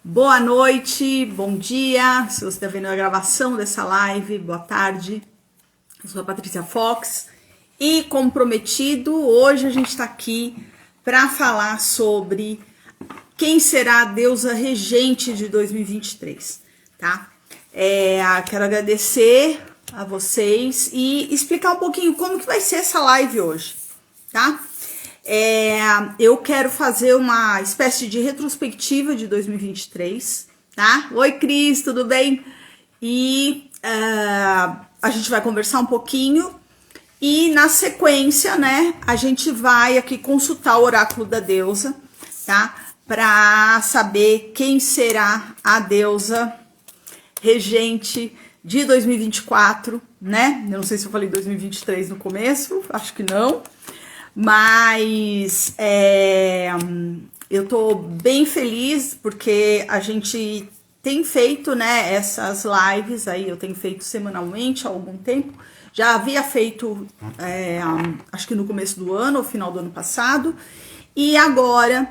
Boa noite, bom dia, se você está vendo a gravação dessa live, boa tarde. Eu sou a Patrícia Fox e, como prometido, hoje a gente está aqui para falar sobre quem será a deusa regente de 2023, tá? Quero agradecer a vocês e explicar um pouquinho como que vai ser essa live hoje, tá? Eu quero fazer uma espécie de retrospectiva de 2023, tá? Oi, Cris, tudo bem? E a gente vai conversar um pouquinho e na sequência, né, a gente vai aqui consultar o oráculo da deusa, tá? Para saber quem será a deusa regente de 2024, né? Eu não sei se eu falei 2023 no começo, acho que não. Mas eu tô bem feliz porque a gente tem feito, né, essas lives aí, eu tenho feito semanalmente há algum tempo. Já havia feito, acho que no começo do ano, ou final do ano passado. E agora,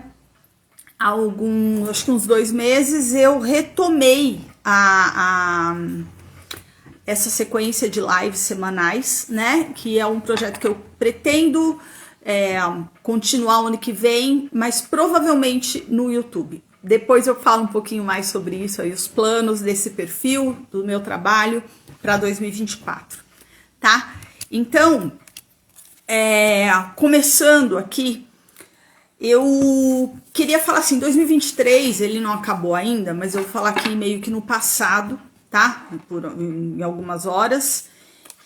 acho que uns 2 meses, eu retomei essa sequência de lives semanais, né, que é um projeto que eu pretendo continuar o ano que vem, mas provavelmente no YouTube. Depois eu falo um pouquinho mais sobre isso aí, os planos desse perfil, do meu trabalho para 2024, tá? Então, começando aqui, eu queria falar assim, 2023, ele não acabou ainda, mas eu vou falar aqui meio que no passado, tá? Em algumas horas.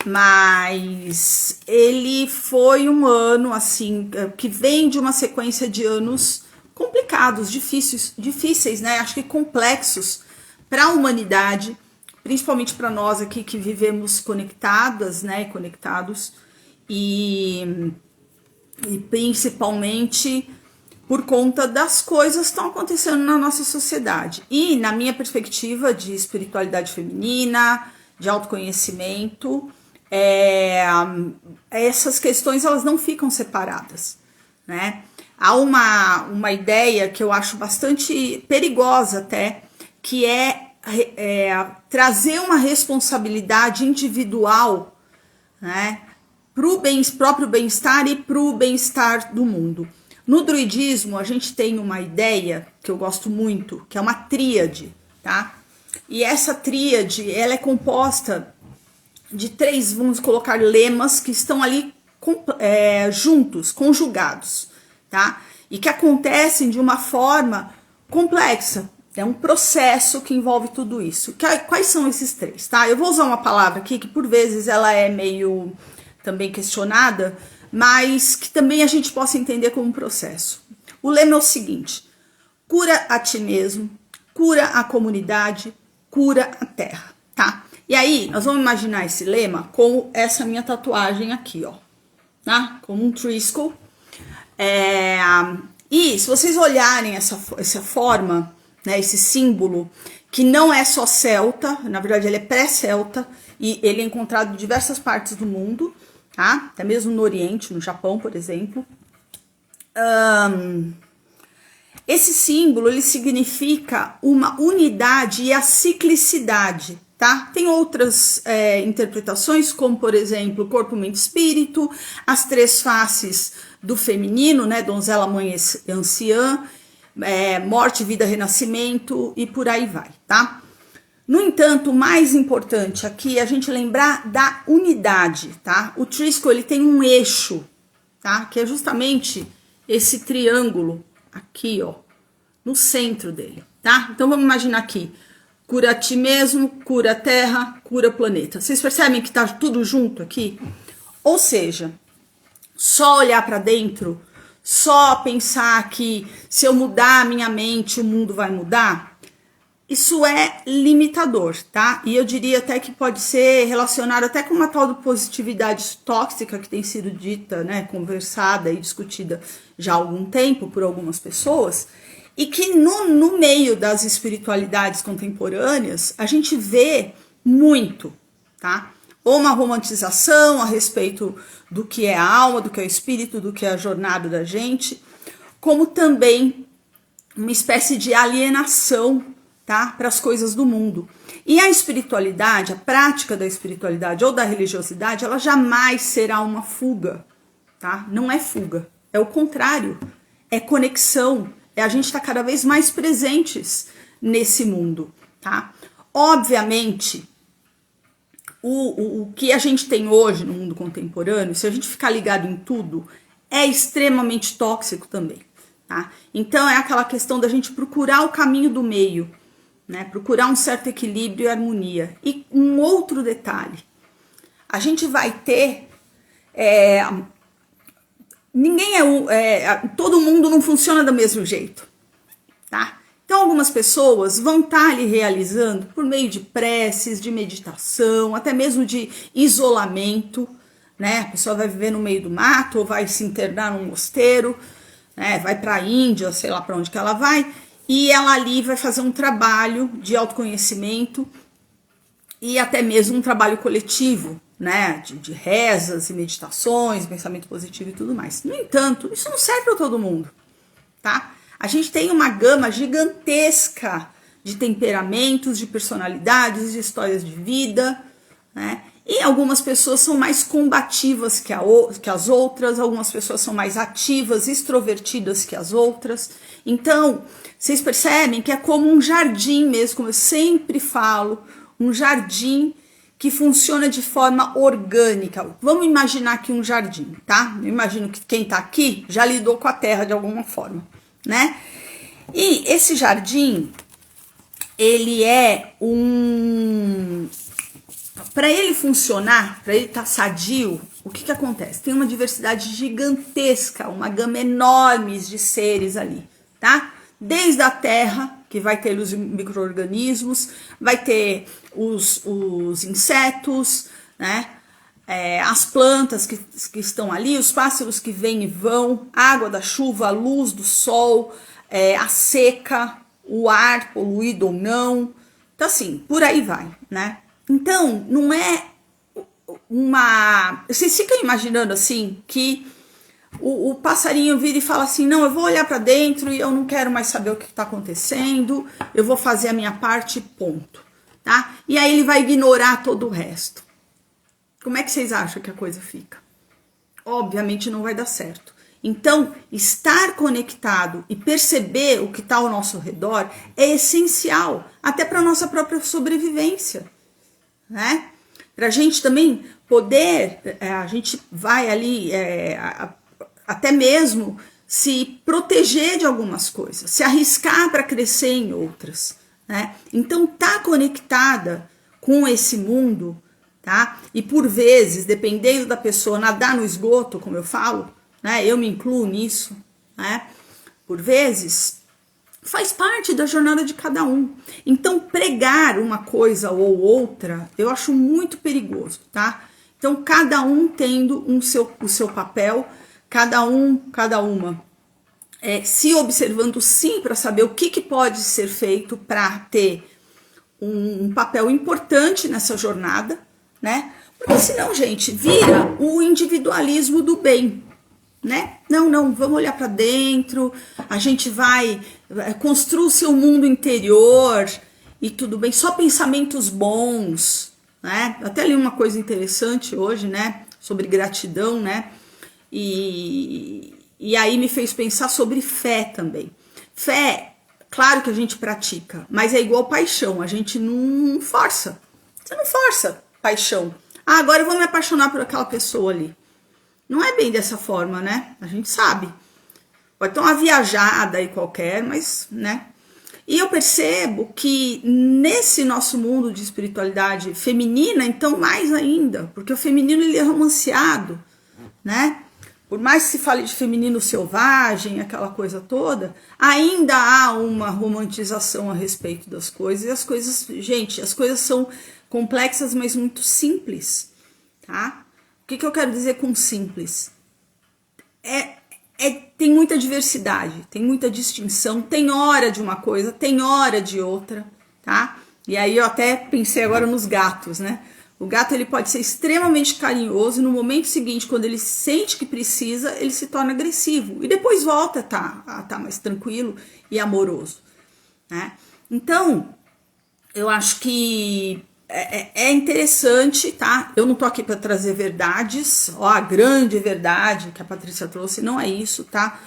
Mas ele foi um ano, assim, que vem de uma sequência de anos complicados, difíceis, né? Acho que complexos para a humanidade, principalmente para nós aqui que vivemos conectadas, né? Conectados, e principalmente por conta das coisas que estão acontecendo na nossa sociedade. E na minha perspectiva de espiritualidade feminina, de autoconhecimento, essas questões elas não ficam separadas, né? Há uma ideia que eu acho bastante perigosa até, que é trazer uma responsabilidade individual, né, para o próprio bem-estar e para o bem-estar do mundo. No druidismo a gente tem uma ideia que eu gosto muito, que é uma tríade, tá? E essa tríade ela é composta de 3, vamos colocar, lemas que estão ali juntos, conjugados, tá? E que acontecem de uma forma complexa. É um processo que envolve tudo isso. Quais são esses 3, tá? Eu vou usar uma palavra aqui que por vezes ela é meio também questionada, mas que também a gente possa entender como um processo. O lema é o seguinte: cura a ti mesmo, cura a comunidade, cura a terra, tá? E aí, nós vamos imaginar esse lema como essa minha tatuagem aqui, ó, tá? Como um trisco. E se vocês olharem essa forma, né, esse símbolo, que não é só celta, na verdade ele é pré-celta, e ele é encontrado em diversas partes do mundo, tá? Até mesmo no Oriente, no Japão, por exemplo. Esse símbolo, ele significa uma unidade e a ciclicidade, tá? Tem outras interpretações, como, por exemplo, corpo, mente, espírito, as 3 faces do feminino, né? Donzela, mãe e anciã, morte, vida, renascimento e por aí vai, tá? No entanto, o mais importante aqui é a gente lembrar da unidade, tá? O trisco, ele tem um eixo, tá? Que é justamente esse triângulo aqui, ó, no centro dele, tá? Então vamos imaginar aqui: cura a ti mesmo, cura a terra, cura o planeta. Vocês percebem que tá tudo junto aqui? Ou seja, só olhar para dentro, só pensar que se eu mudar a minha mente, o mundo vai mudar, isso é limitador, tá? E eu diria até que pode ser relacionado até com uma tal de positividade tóxica que tem sido dita, né, conversada e discutida já há algum tempo por algumas pessoas, e que no meio das espiritualidades contemporâneas a gente vê muito, tá? Ou uma romantização a respeito do que é a alma, do que é o espírito, do que é a jornada da gente, como também uma espécie de alienação tá? Para as coisas do mundo. E a espiritualidade, a prática da espiritualidade ou da religiosidade, ela jamais será uma fuga, tá? Não é fuga, é o contrário, é conexão, é a gente estar cada vez mais presentes nesse mundo, tá? Obviamente, o que a gente tem hoje no mundo contemporâneo, se a gente ficar ligado em tudo, é extremamente tóxico também, tá? Então é aquela questão da gente procurar o caminho do meio, né? Procurar um certo equilíbrio e harmonia. E um outro detalhe, a gente vai ter todo mundo não funciona do mesmo jeito, tá? Então algumas pessoas vão estar ali realizando por meio de preces, de meditação, até mesmo de isolamento, né? A pessoa vai viver no meio do mato ou vai se internar num mosteiro, né? Vai para a Índia, sei lá para onde que ela vai, e ela ali vai fazer um trabalho de autoconhecimento e até mesmo um trabalho coletivo, né? De rezas e meditações, pensamento positivo e tudo mais. No entanto, isso não serve para todo mundo, tá? A gente tem uma gama gigantesca de temperamentos, de personalidades, de histórias de vida, né? E algumas pessoas são mais combativas que as outras, algumas pessoas são mais ativas, extrovertidas que as outras. Então, vocês percebem que é como um jardim mesmo, como eu sempre falo, um jardim que funciona de forma orgânica. Vamos imaginar aqui um jardim, tá? Eu imagino que quem tá aqui já lidou com a terra de alguma forma, né? E esse jardim, ele é para ele funcionar, para ele estar sadio, o que acontece? Tem uma diversidade gigantesca, uma gama enorme de seres ali, tá? Desde a terra, que vai ter os micro-organismos, vai ter os insetos, né? As plantas que estão ali, os pássaros que vêm e vão, a água da chuva, a luz do sol, a seca, o ar poluído ou não. Então, assim, por aí vai, né? Então, não é uma... Vocês ficam imaginando, assim, que o passarinho vira e fala assim, não, eu vou olhar para dentro e eu não quero mais saber o que está acontecendo, eu vou fazer a minha parte, ponto, tá? E aí ele vai ignorar todo o resto. Como é que vocês acham que a coisa fica? Obviamente não vai dar certo. Então, estar conectado e perceber o que está ao nosso redor é essencial, até para a nossa própria sobrevivência, né? Para a gente também poder, a gente vai ali, até mesmo se proteger de algumas coisas, se arriscar para crescer em outras, né? Então, tá conectada com esse mundo, tá? E por vezes, dependendo da pessoa, nadar no esgoto, como eu falo, né? Eu me incluo nisso, né? Por vezes, faz parte da jornada de cada um. Então, pregar uma coisa ou outra, eu acho muito perigoso, tá? Então, cada um tendo o seu papel, cada uma, se observando sim para saber o que pode ser feito para ter um papel importante nessa jornada, né? Porque senão, gente, vira o individualismo do bem, né? Não, vamos olhar para dentro, a gente vai construir o seu mundo interior e tudo bem, só pensamentos bons, né? Até li uma coisa interessante hoje, né? Sobre gratidão, né? E aí me fez pensar sobre fé também. Fé, claro que a gente pratica, mas é igual paixão, a gente não força. Você não força paixão. Ah, agora eu vou me apaixonar por aquela pessoa ali. Não é bem dessa forma, né? A gente sabe. Pode ter uma viajada aí qualquer, mas, né? E eu percebo que nesse nosso mundo de espiritualidade feminina, então mais ainda, porque o feminino ele é romanceado, né? Por mais que se fale de feminino selvagem, aquela coisa toda, ainda há uma romantização a respeito das coisas. E as coisas, gente, as coisas são complexas, mas muito simples, tá? O que eu quero dizer com simples? Tem muita diversidade, tem muita distinção, tem hora de uma coisa, tem hora de outra, tá? E aí eu até pensei agora nos gatos, né? O gato ele pode ser extremamente carinhoso e no momento seguinte, quando ele sente que precisa, ele se torna agressivo e depois volta a tá mais tranquilo e amoroso, né? Então, Eu acho que é interessante, tá? Eu não tô aqui para trazer verdades, ó, a grande verdade que a Patrícia trouxe, não é isso, tá?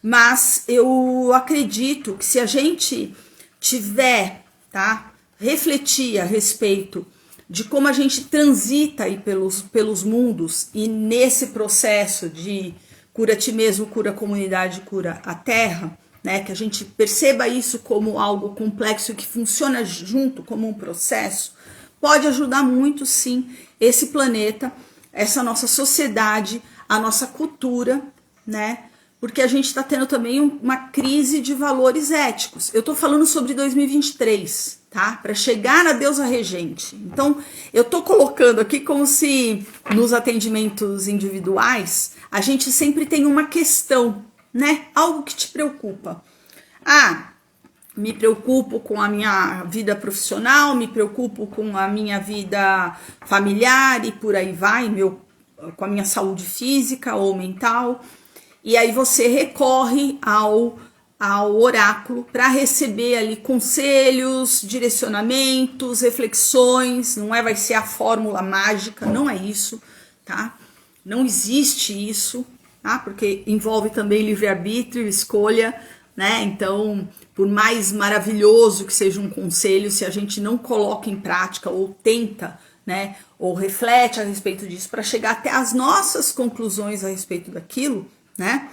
Mas eu acredito que se a gente tiver, tá? Refletir a respeito de como a gente transita aí pelos mundos e nesse processo de cura a ti mesmo, cura a comunidade, cura a terra, né? Que a gente perceba isso como algo complexo que funciona junto como um processo, pode ajudar muito, sim, esse planeta, essa nossa sociedade, a nossa cultura, né? Porque a gente está tendo também uma crise de valores éticos. Eu estou falando sobre 2023, tá? Para chegar na deusa regente. Então, eu estou colocando aqui como se nos atendimentos individuais a gente sempre tem uma questão, né? Algo que te preocupa. Ah, me preocupo com a minha vida profissional, me preocupo com a minha vida familiar e por aí vai, com a minha saúde física ou mental. E aí você recorre ao oráculo para receber ali conselhos, direcionamentos, reflexões. Não vai ser a fórmula mágica, não é isso, tá? Não existe isso, tá? Porque envolve também livre-arbítrio, escolha, né? Então, por mais maravilhoso que seja um conselho, se a gente não coloca em prática ou tenta, né, ou reflete a respeito disso para chegar até as nossas conclusões a respeito daquilo, né,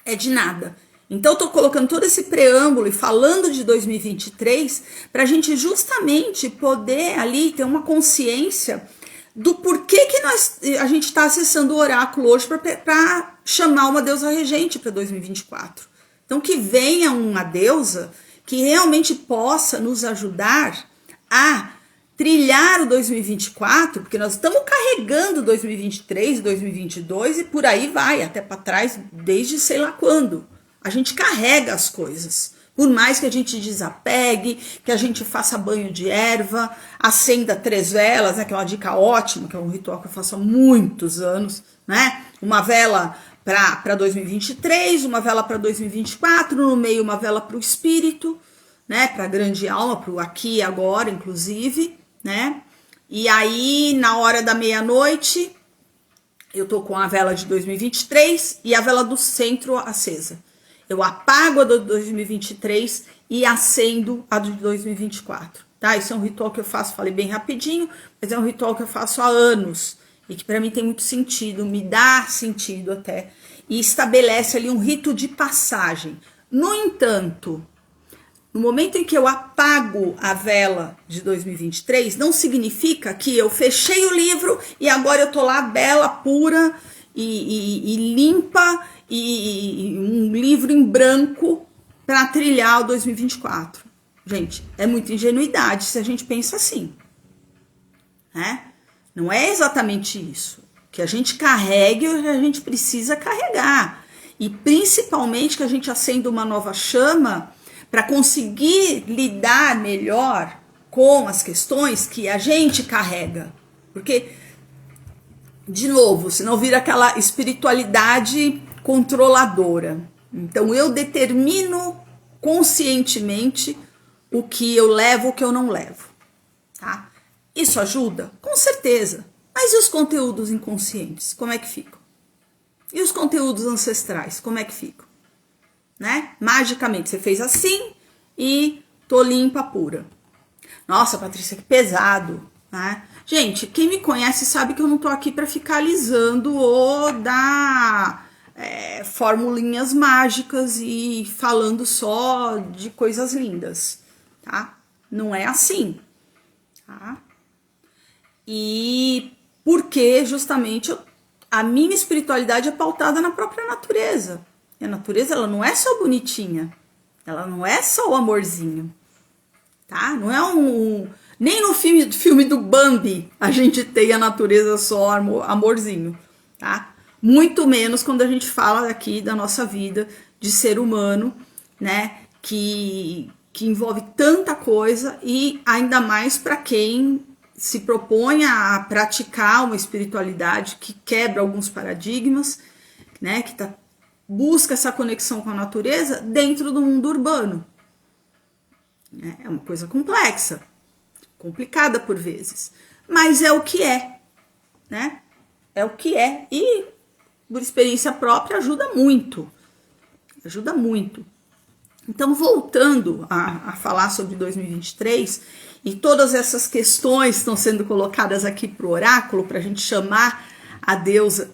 é de nada. Então, eu tô colocando todo esse preâmbulo e falando de 2023 para a gente justamente poder ali ter uma consciência do porquê que a gente está acessando o oráculo hoje para chamar uma deusa regente para 2024. Então, que venha uma deusa que realmente possa nos ajudar a trilhar o 2024, porque nós estamos carregando 2023, 2022 e por aí vai, até para trás, desde sei lá quando. A gente carrega as coisas. Por mais que a gente desapegue, que a gente faça banho de erva, acenda 3 velas, né, que é uma dica ótima, que é um ritual que eu faço há muitos anos, né? Uma vela para 2023, uma vela para 2024, no meio uma vela para o espírito, né, para a grande alma, para o aqui e agora, inclusive, né? E aí, na hora da meia-noite, eu tô com a vela de 2023 e a vela do centro acesa. Eu apago a do 2023 e acendo a de 2024, tá? Isso é um ritual que eu faço, falei bem rapidinho, mas é um ritual que eu faço há anos e que para mim tem muito sentido, me dá sentido até, e estabelece ali um rito de passagem. No entanto, no momento em que eu apago a vela de 2023, não significa que eu fechei o livro e agora eu tô lá bela, pura e limpa e um livro em branco para trilhar o 2024. Gente, é muita ingenuidade se a gente pensa assim, né? Não é exatamente isso. Que a gente carregue o que a gente precisa carregar. E principalmente que a gente acenda uma nova chama para conseguir lidar melhor com as questões que a gente carrega. Porque, de novo, senão vira aquela espiritualidade controladora. Então, eu determino conscientemente o que eu levo, o que eu não levo, tá? Isso ajuda? Com certeza. Mas e os conteúdos inconscientes? Como é que ficam? E os conteúdos ancestrais? Como é que ficam? Né? Magicamente, você fez assim e tô limpa, pura. Nossa, Patrícia, que pesado, né? Gente, quem me conhece sabe que eu não tô aqui para ficar alisando ou dar formulinhas mágicas e falando só de coisas lindas, tá? Não é assim, tá? E porque justamente a minha espiritualidade é pautada na própria natureza. E a natureza, ela não é só bonitinha, ela não é só o amorzinho, tá? Não é nem no filme do Bambi a gente tem a natureza só amorzinho, tá? Muito menos quando a gente fala aqui da nossa vida de ser humano, né? Que envolve tanta coisa e ainda mais para quem se propõe a praticar uma espiritualidade que quebra alguns paradigmas, né? Que busca essa conexão com a natureza dentro do mundo urbano. É uma coisa complexa, complicada por vezes, mas é o que é, né? É o que é, e por experiência própria ajuda muito, ajuda muito. Então, voltando a falar sobre 2023 e todas essas questões estão sendo colocadas aqui para o oráculo, para a gente chamar a deusa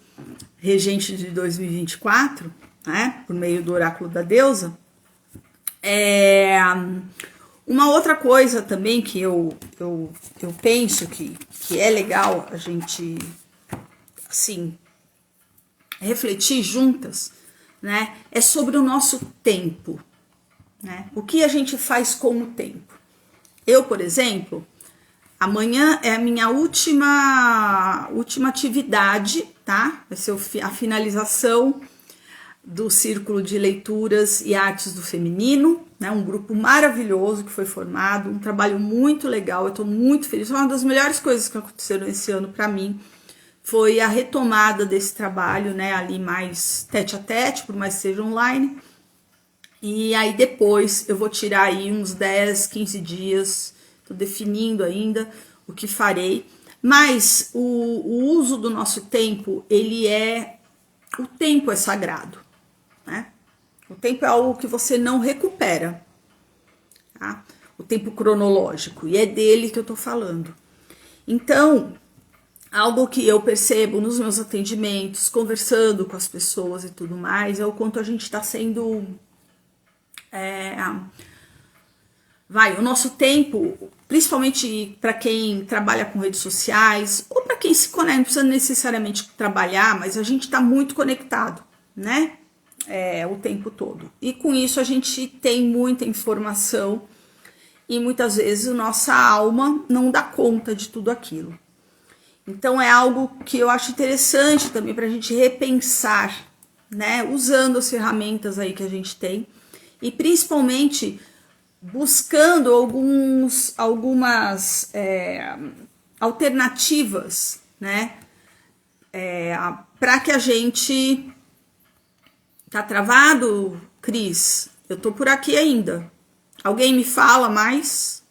regente de 2024, né, por meio do oráculo da deusa. Uma outra coisa também que eu penso que é legal a gente, assim, refletir juntas, né, é sobre o nosso tempo, né? O que a gente faz com o tempo. Eu, por exemplo, amanhã é a minha última atividade, tá? Vai ser a finalização do Círculo de Leituras e Artes do Feminino, né? Um grupo maravilhoso que foi formado, um trabalho muito legal, eu tô muito feliz. Uma das melhores coisas que aconteceram esse ano para mim foi a retomada desse trabalho, né? Ali mais tete a tete, por mais que seja online. E aí depois eu vou tirar aí uns 10, 15 dias, tô definindo ainda o que farei. Mas o uso do nosso tempo, o tempo é sagrado, né? O tempo é algo que você não recupera, tá? O tempo cronológico, e é dele que eu tô falando. Então, algo que eu percebo nos meus atendimentos, conversando com as pessoas e tudo mais, é o quanto a gente tá sendo... o nosso tempo, principalmente para quem trabalha com redes sociais, ou para quem se conecta, não precisa necessariamente trabalhar, mas a gente está muito conectado, né? O tempo todo. E com isso a gente tem muita informação e muitas vezes a nossa alma não dá conta de tudo aquilo. Então é algo que eu acho interessante também para a gente repensar, né? Usando as ferramentas aí que a gente tem. E principalmente buscando algumas alternativas, né? Para que a gente... Tá travado, Cris? Eu tô por aqui ainda. Alguém me fala mais?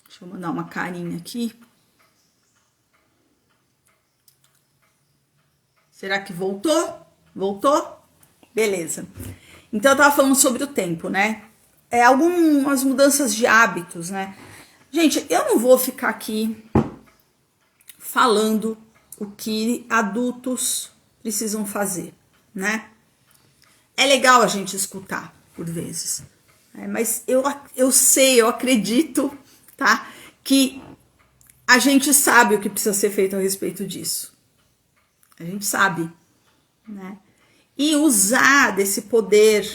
Deixa eu mandar uma carinha aqui. Será que voltou? Voltou? Beleza. Então eu tava falando sobre o tempo, né? Algumas mudanças de hábitos, né? Gente, eu não vou ficar aqui falando o que adultos precisam fazer, né? É legal a gente escutar, por vezes. Mas eu sei, eu acredito, tá? Que a gente sabe o que precisa ser feito a respeito disso. A gente sabe, né? E usar desse poder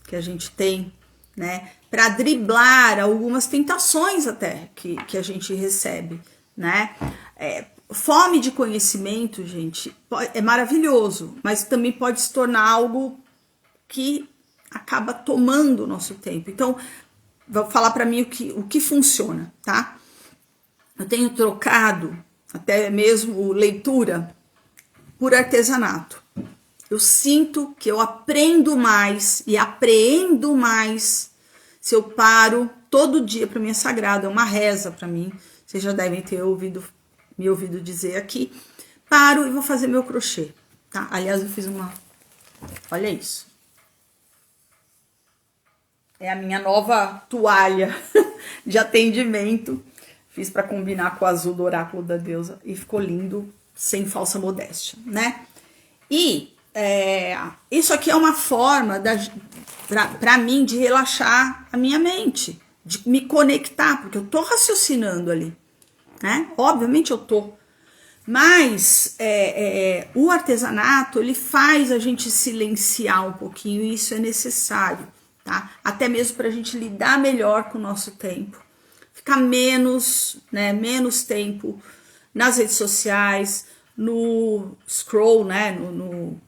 que a gente tem, né, para driblar algumas tentações até que a gente recebe, né? Fome de conhecimento, gente, é maravilhoso, mas também pode se tornar algo que acaba tomando o nosso tempo. Então, vou falar para mim o que funciona, tá? Eu tenho trocado até mesmo leitura por artesanato. Eu sinto que eu aprendo mais e apreendo mais se eu paro todo dia. Para mim é sagrado, é uma reza para mim. Vocês já devem ter me ouvido dizer aqui. Paro e vou fazer meu crochê, tá? Aliás, eu fiz olha isso. É a minha nova toalha de atendimento. Fiz para combinar com o azul do oráculo da deusa e ficou lindo, sem falsa modéstia, né? E isso aqui é uma forma para mim de relaxar a minha mente, de me conectar, porque eu tô raciocinando ali, né? Obviamente eu tô. Mas o artesanato, ele faz a gente silenciar um pouquinho, e isso é necessário, tá? Até mesmo para a gente lidar melhor com o nosso tempo, ficar menos tempo nas redes sociais, no scroll, né? No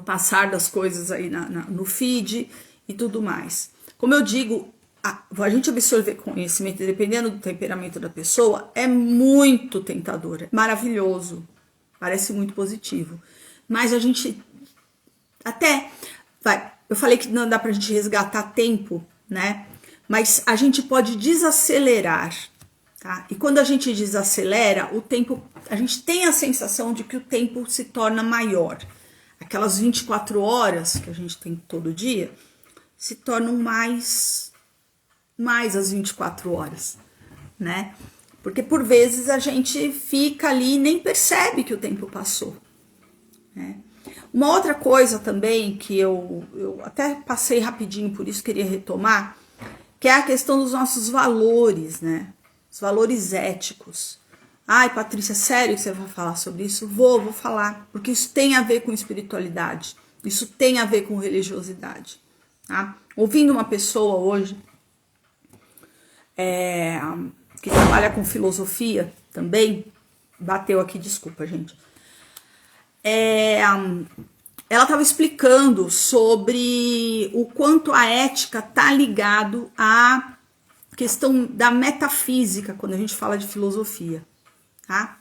passar das coisas aí no feed e tudo mais. Como eu digo, a gente absorver conhecimento, dependendo do temperamento da pessoa, é muito tentador, é maravilhoso, parece muito positivo. Mas a gente eu falei que não dá pra gente resgatar tempo, né? mas a gente pode desacelerar, tá? E quando a gente desacelera, o tempo, a gente tem a sensação de que o tempo se torna maior. Aquelas 24 horas que a gente tem todo dia se tornam mais as 24 horas, né? Porque por vezes a gente fica ali e nem percebe que o tempo passou, né? Uma outra coisa também que eu até passei rapidinho, por isso queria retomar, que é a questão dos nossos valores, né? Os valores éticos. Ai, Patrícia, sério que você vai falar sobre isso? Vou falar, porque isso tem a ver com espiritualidade, isso tem a ver com religiosidade, tá? Ouvindo uma pessoa hoje que trabalha com filosofia também, bateu aqui, desculpa, gente. Ela estava explicando sobre o quanto a ética está ligado à questão da metafísica quando a gente fala de filosofia, tá?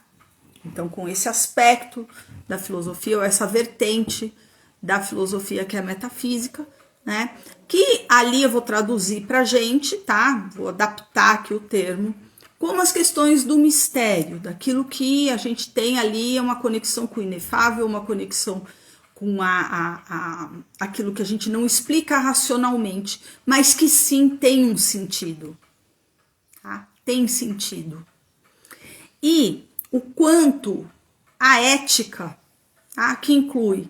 Então, com esse aspecto da filosofia, ou essa vertente da filosofia que é a metafísica, né? Que ali eu vou traduzir pra gente, tá? Vou adaptar aqui o termo, como as questões do mistério, daquilo que a gente tem ali, uma conexão com o inefável, uma conexão com aquilo que a gente não explica racionalmente, mas que sim tem um sentido, tá? Tem sentido. E o quanto a ética, tá? Que inclui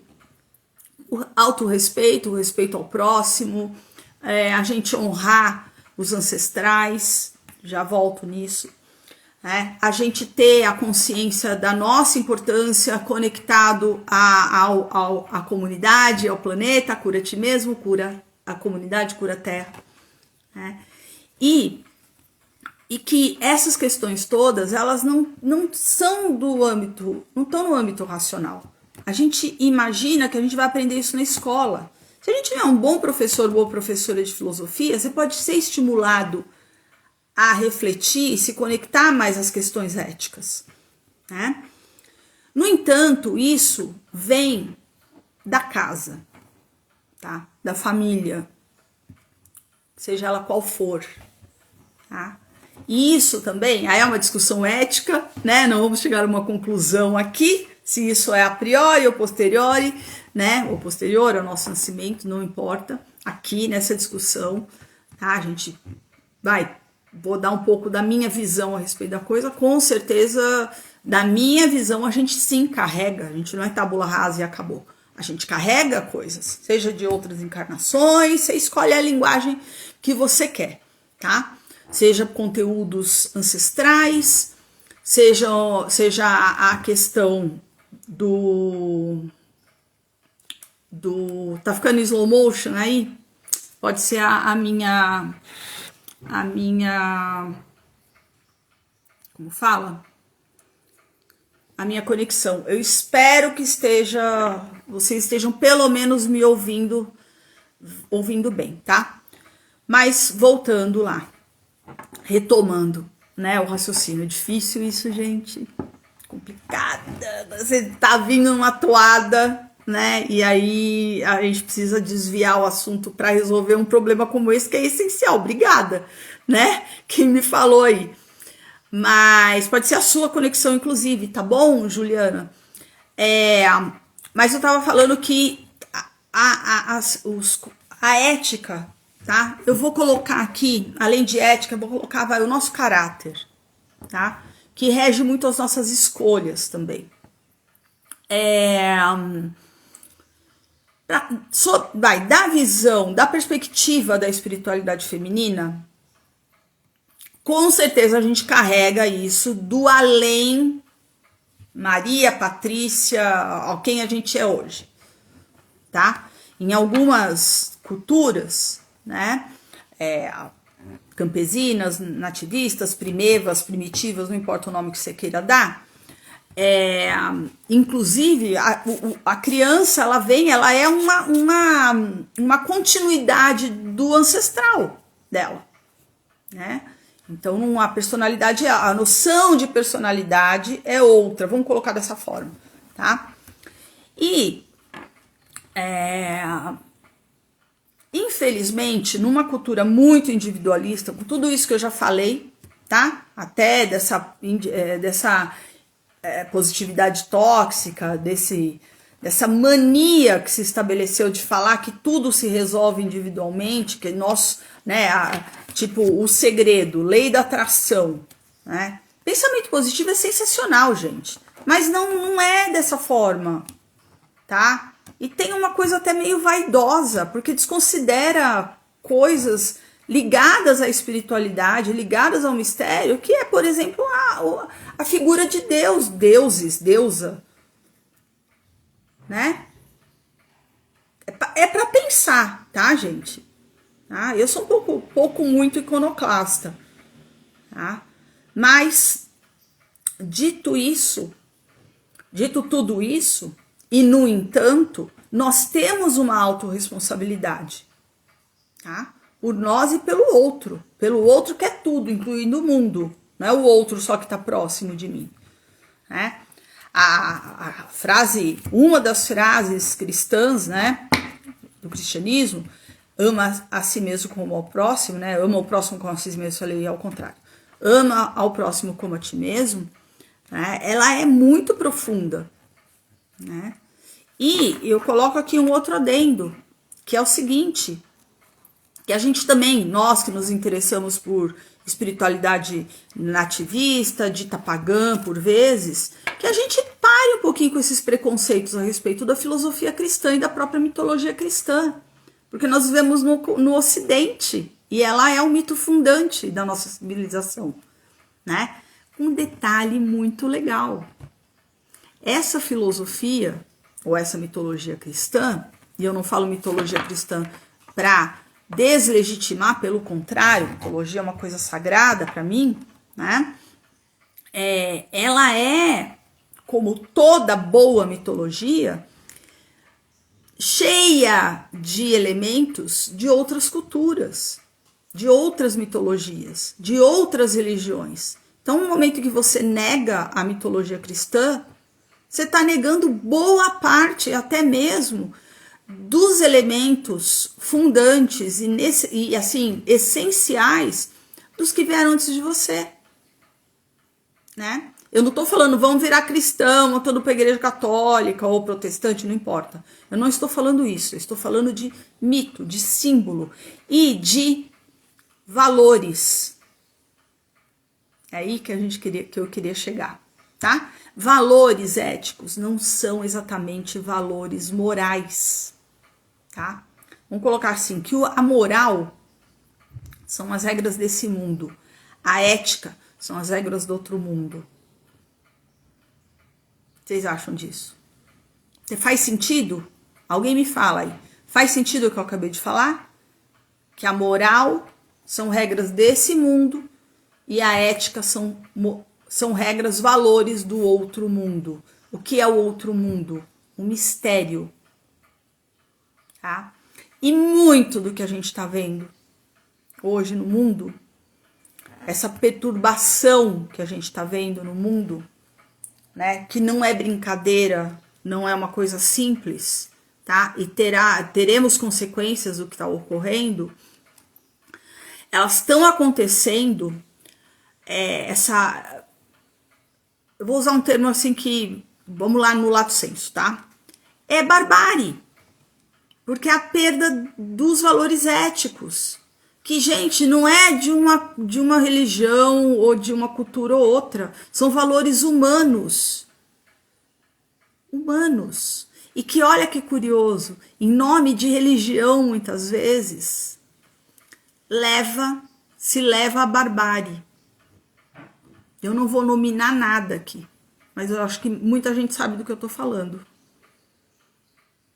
o autorrespeito, o respeito ao próximo, a gente honrar os ancestrais, já volto nisso, né? A gente ter a consciência da nossa importância conectado à comunidade, ao planeta, cura a ti mesmo, cura a comunidade, cura a terra, né? E que essas questões todas, elas não são do âmbito, não estão no âmbito racional. A gente imagina que a gente vai aprender isso na escola. Se a gente tiver um bom professor, boa professora de filosofia, você pode ser estimulado a refletir e se conectar mais às questões éticas, né? No entanto, isso vem da casa, tá? Da família, seja ela qual for, tá? E isso também, aí é uma discussão ética, né? Não vamos chegar a uma conclusão aqui, se isso é a priori ou posteriori, né? Ou posterior ao nosso nascimento, não importa. Aqui nessa discussão, tá? A gente vou dar um pouco da minha visão a respeito da coisa. Com certeza, da minha visão, a gente sim carrega. A gente não é tábula rasa e acabou. A gente carrega coisas, seja de outras encarnações, você escolhe a linguagem que você quer, tá? Seja conteúdos ancestrais, seja a questão tá ficando em slow motion aí? Pode ser a minha como fala? A minha conexão. Eu espero que vocês estejam pelo menos me ouvindo bem, tá? Mas voltando lá, retomando, né, o raciocínio. É difícil isso, gente. Complicada. Você tá vindo numa toada, né? E aí a gente precisa desviar o assunto para resolver um problema como esse que é essencial. Obrigada, né? Quem me falou aí. Mas pode ser a sua conexão, inclusive, tá bom, Juliana? Mas eu tava falando que a ética, tá? Eu vou colocar aqui, além de ética, eu vou colocar o nosso caráter, tá? Que rege muito as nossas escolhas também. Da visão, da perspectiva da espiritualidade feminina, com certeza a gente carrega isso do além Maria, Patrícia, quem a gente é hoje, tá? Em algumas culturas, né, campesinas, nativistas, primevas, primitivas, não importa o nome que você queira dar, inclusive a criança, ela é uma continuidade do ancestral dela, né? Então a personalidade, a noção de personalidade é outra, vamos colocar dessa forma, tá? E Infelizmente, numa cultura muito individualista, com tudo isso que eu já falei, tá? Até dessa positividade tóxica, dessa mania que se estabeleceu de falar que tudo se resolve individualmente, que nós, né, tipo o segredo, lei da atração, né? Pensamento positivo é sensacional, gente, mas não é dessa forma, tá? E tem uma coisa até meio vaidosa, porque desconsidera coisas ligadas à espiritualidade, ligadas ao mistério, que é, por exemplo, a figura de Deus, deuses, deusa, né? É para pensar, tá, gente? Tá? Eu sou um pouco muito iconoclasta, tá? Mas, dito tudo isso, e no entanto, nós temos uma autorresponsabilidade, tá? Por nós e pelo outro que é tudo, incluindo o mundo, não é o outro só que está próximo de mim, né? A frase, uma das frases cristãs, né, do cristianismo, ama a si mesmo como ao próximo, né? Ama o próximo como a si mesmo, falei ao contrário. Ama ao próximo como a ti mesmo, né? Ela é muito profunda, né? E eu coloco aqui um outro adendo, que é o seguinte, que a gente também, nós que nos interessamos por espiritualidade nativista, dita pagã por vezes, que a gente pare um pouquinho com esses preconceitos a respeito da filosofia cristã e da própria mitologia cristã, porque nós vivemos no Ocidente e ela é o mito fundante da nossa civilização, né? Um detalhe muito legal. Essa filosofia, ou essa mitologia cristã, e eu não falo mitologia cristã para deslegitimar, pelo contrário, mitologia é uma coisa sagrada para mim, né? Ela é, como toda boa mitologia, cheia de elementos de outras culturas, de outras mitologias, de outras religiões. Então, no momento que você nega a mitologia cristã, você está negando boa parte, até mesmo, dos elementos fundantes e assim, essenciais dos que vieram antes de você, né? Eu não estou falando, vamos virar cristão, ou todo para a igreja católica ou protestante, não importa. Eu não estou falando isso, eu estou falando de mito, de símbolo e de valores. É aí que eu queria chegar, tá? Valores éticos não são exatamente valores morais, tá? Vamos colocar assim, que a moral são as regras desse mundo, a ética são as regras do outro mundo. Vocês acham disso? Faz sentido? Alguém me fala aí. Faz sentido o que eu acabei de falar? Que a moral são regras desse mundo e a ética são regras, valores do outro mundo. O que é o outro mundo? Um mistério. Tá? E muito do que a gente está vendo hoje no mundo, essa perturbação que a gente está vendo no mundo, né, que não é brincadeira, não é uma coisa simples, tá? E teremos consequências do que está ocorrendo. Elas estão acontecendo, eu vou usar um termo assim que, vamos lá no lato sensu, tá? É barbárie, porque é a perda dos valores éticos, que, gente, não é de uma religião ou de uma cultura ou outra, são valores humanos. Humanos. E que, olha que curioso, em nome de religião, muitas vezes, se leva à barbárie. Eu não vou nominar nada aqui, mas eu acho que muita gente sabe do que eu tô falando,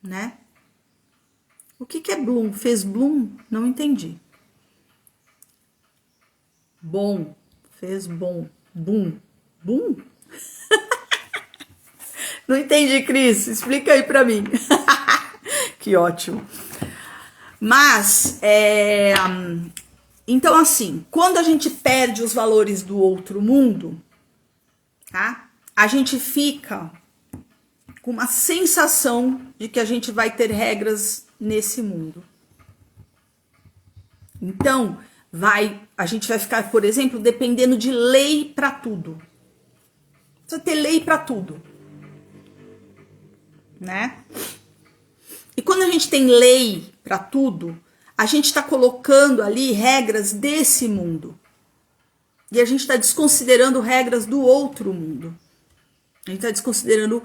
né? O que é Bloom? Fez Bloom? Não entendi. Bom, fez bom, boom, boom? Não entendi, Cris, explica aí pra mim. Que ótimo. Mas, então assim, quando a gente perde os valores do outro mundo, tá? A gente fica com uma sensação de que a gente vai ter regras nesse mundo. Então, a gente vai ficar, por exemplo, dependendo de lei para tudo. Precisa ter lei para tudo, né? E quando a gente tem lei para tudo, a gente está colocando ali regras desse mundo. E a gente está desconsiderando regras do outro mundo. A gente está desconsiderando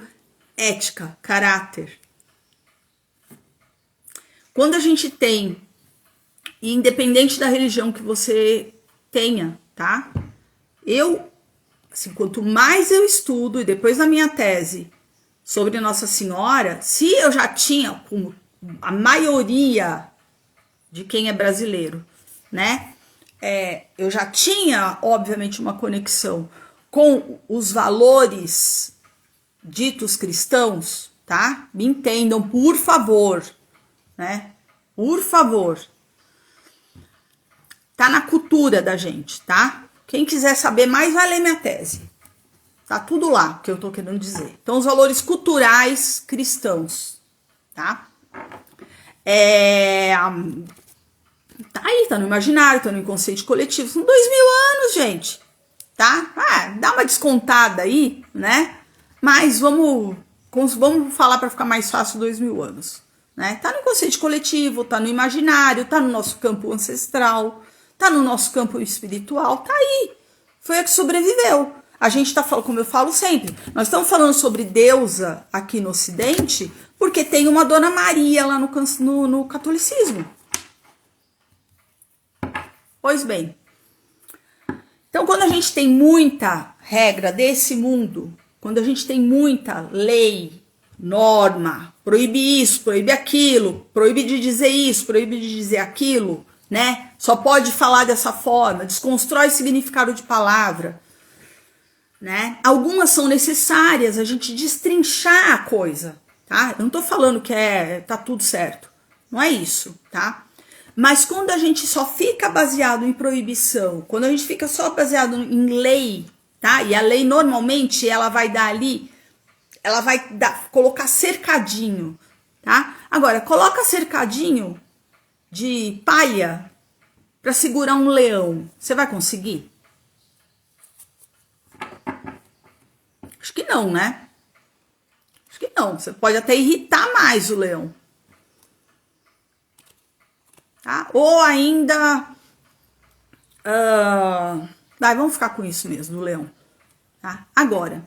ética, caráter. Quando a gente tem, independente da religião que você tenha, tá? Assim, quanto mais eu estudo, e depois na minha tese sobre Nossa Senhora, se eu já tinha, como a maioria de quem é brasileiro, né? Eu já tinha, obviamente, uma conexão com os valores ditos cristãos, tá? Me entendam, por favor, né? Por favor. Tá na cultura da gente, tá? Quem quiser saber mais, vai ler minha tese. Tá tudo lá, que eu tô querendo dizer. Então, os valores culturais cristãos, tá? Tá aí, tá no imaginário, tá no inconsciente coletivo. São 2000 anos, gente, tá? Dá uma descontada aí, né? Mas vamos falar para ficar mais fácil 2000 anos, né? Tá no inconsciente coletivo, tá no imaginário, tá no nosso campo ancestral, tá no nosso campo espiritual, tá aí. Foi a que sobreviveu. A gente tá falando, como eu falo sempre, nós estamos falando sobre deusa aqui no Ocidente porque tem uma Dona Maria lá no catolicismo. Pois bem, então quando a gente tem muita regra desse mundo, quando a gente tem muita lei, norma, proíbe isso, proíbe aquilo, proíbe de dizer isso, proíbe de dizer aquilo, né? Só pode falar dessa forma, desconstrói significado de palavra, né? Algumas são necessárias, a gente destrinchar a coisa, tá? Eu não tô falando que tá tudo certo, não é isso, tá? Mas quando a gente só fica baseado em proibição, quando a gente fica só baseado em lei, tá? E a lei normalmente ela vai dar ali, ela vai colocar cercadinho, tá? Agora, coloca cercadinho de paia para segurar um leão. Você vai conseguir? Acho que não, né? Acho que não. Você pode até irritar mais o leão. Tá? Ou ainda... vamos ficar com isso mesmo, do leão. Tá? Agora,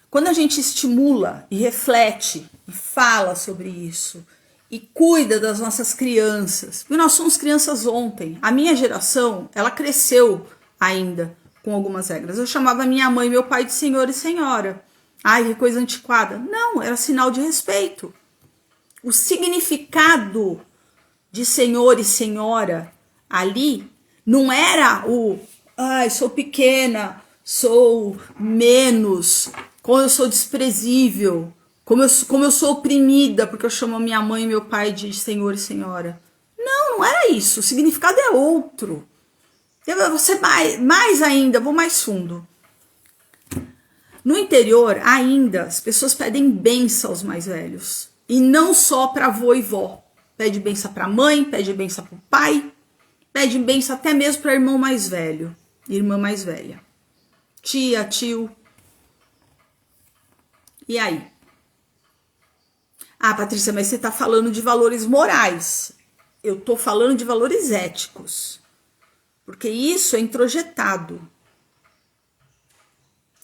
quando a gente estimula e reflete e fala sobre isso e cuida das nossas crianças, porque nós somos crianças ontem, a minha geração, ela cresceu ainda com algumas regras. Eu chamava minha mãe e meu pai de senhor e senhora. Ai, que coisa antiquada. Não, era sinal de respeito. O significado de senhor e senhora ali não era ai, sou pequena, sou menos, como eu sou desprezível, como eu sou oprimida porque eu chamo minha mãe e meu pai de senhor e senhora. Não era isso. O significado é outro. Eu vou ser mais ainda, vou mais fundo. No interior, ainda, as pessoas pedem bênção aos mais velhos. E não só para avô e vó. Pede bênção para mãe, pede bênção para o pai, pede bênção até mesmo para irmão mais velho, irmã mais velha. Tia, tio. E aí? Patrícia, mas você está falando de valores morais. Eu estou falando de valores éticos. Porque isso é introjetado.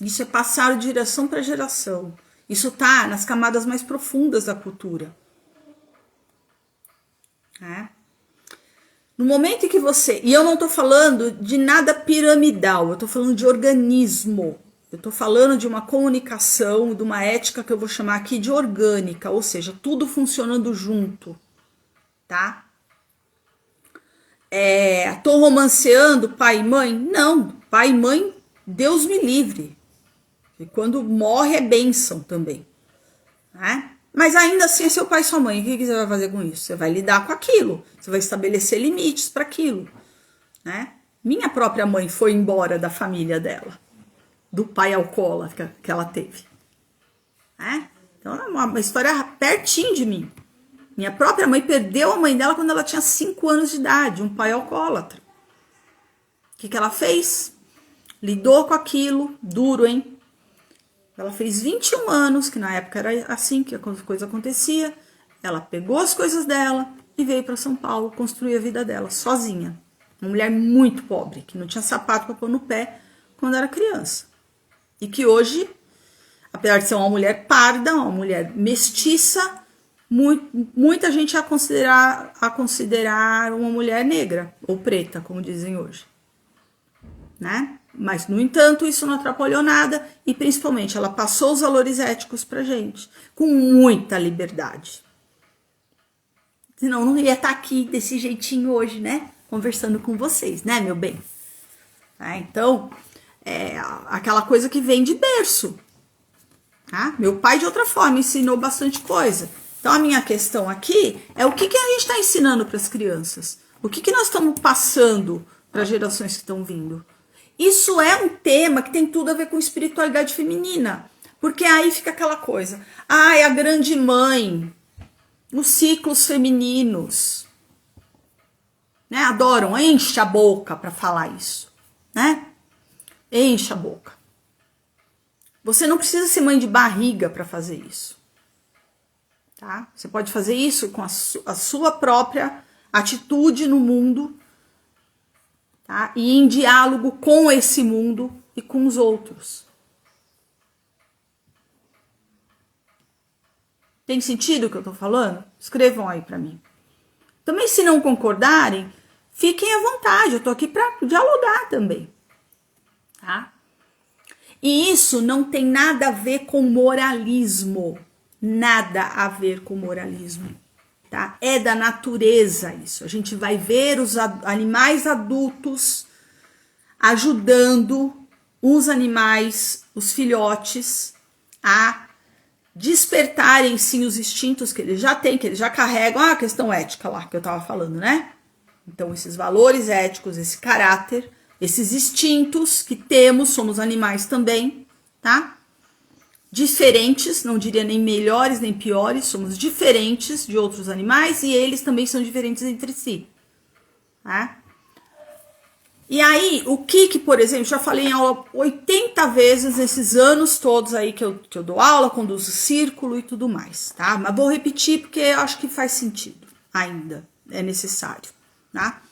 Isso é passar de geração para geração. Isso tá nas camadas mais profundas da cultura. No momento em que você... E eu não tô falando de nada piramidal. Eu tô falando de organismo. Eu tô falando de uma comunicação, de uma ética que eu vou chamar aqui de orgânica. Ou seja, tudo funcionando junto. Tá? Tô romanceando pai e mãe? Não, pai e mãe, Deus me livre. E quando morre é bênção também. Né? Mas ainda assim é seu pai e sua mãe. O que você vai fazer com isso? Você vai lidar com aquilo. Você vai estabelecer limites para aquilo. Né? Minha própria mãe foi embora da família dela. Do pai alcoólatra que ela teve. Né? Então é uma história pertinho de mim. Minha própria mãe perdeu a mãe dela quando ela tinha 5 anos de idade, um pai alcoólatra. O que ela fez? Lidou com aquilo, duro, hein? Ela fez 21 anos, que na época era assim que a coisa acontecia. Ela pegou as coisas dela e veio para São Paulo construir a vida dela, sozinha. Uma mulher muito pobre, que não tinha sapato para pôr no pé quando era criança. E que hoje, apesar de ser uma mulher parda, uma mulher mestiça, muita gente a considerar uma mulher negra ou preta, como dizem hoje, né? Mas, no entanto, isso não atrapalhou nada e, principalmente, ela passou os valores éticos pra gente, com muita liberdade. Senão, não ia estar aqui desse jeitinho hoje, né? Conversando com vocês, né, meu bem? Então, é aquela coisa que vem de berço. Tá? Meu pai, de outra forma, ensinou bastante coisa. Então, a minha questão aqui é o que a gente está ensinando para as crianças? O que nós estamos passando para as gerações que estão vindo? Isso é um tema que tem tudo a ver com espiritualidade feminina. Porque aí fica aquela coisa. Ai, a grande mãe, os ciclos femininos. Né? Adoram, enche a boca para falar isso. Né? Enche a boca. Você não precisa ser mãe de barriga para fazer isso. Tá? Você pode fazer isso com a sua própria atitude no mundo, tá? E em diálogo com esse mundo e com os outros. Tem sentido o que eu tô falando? Escrevam aí para mim. Também, se não concordarem, fiquem à vontade. Eu tô aqui para dialogar também. Tá? E isso não tem nada a ver com moralismo. Nada a ver com moralismo, tá? É da natureza isso. A gente vai ver os animais adultos ajudando os animais, os filhotes, a despertarem sim os instintos que eles já têm, que eles já carregam. A questão ética lá que eu tava falando, né? Então, esses valores éticos, esse caráter, esses instintos que temos, somos animais também, tá? Diferentes, não diria nem melhores nem piores, somos diferentes de outros animais e eles também são diferentes entre si. Tá? E aí, o que, por exemplo, já falei em aula 80 vezes nesses anos todos aí que eu dou aula, conduzo círculo e tudo mais, tá? Mas vou repetir porque eu acho que faz sentido ainda, é necessário, tá?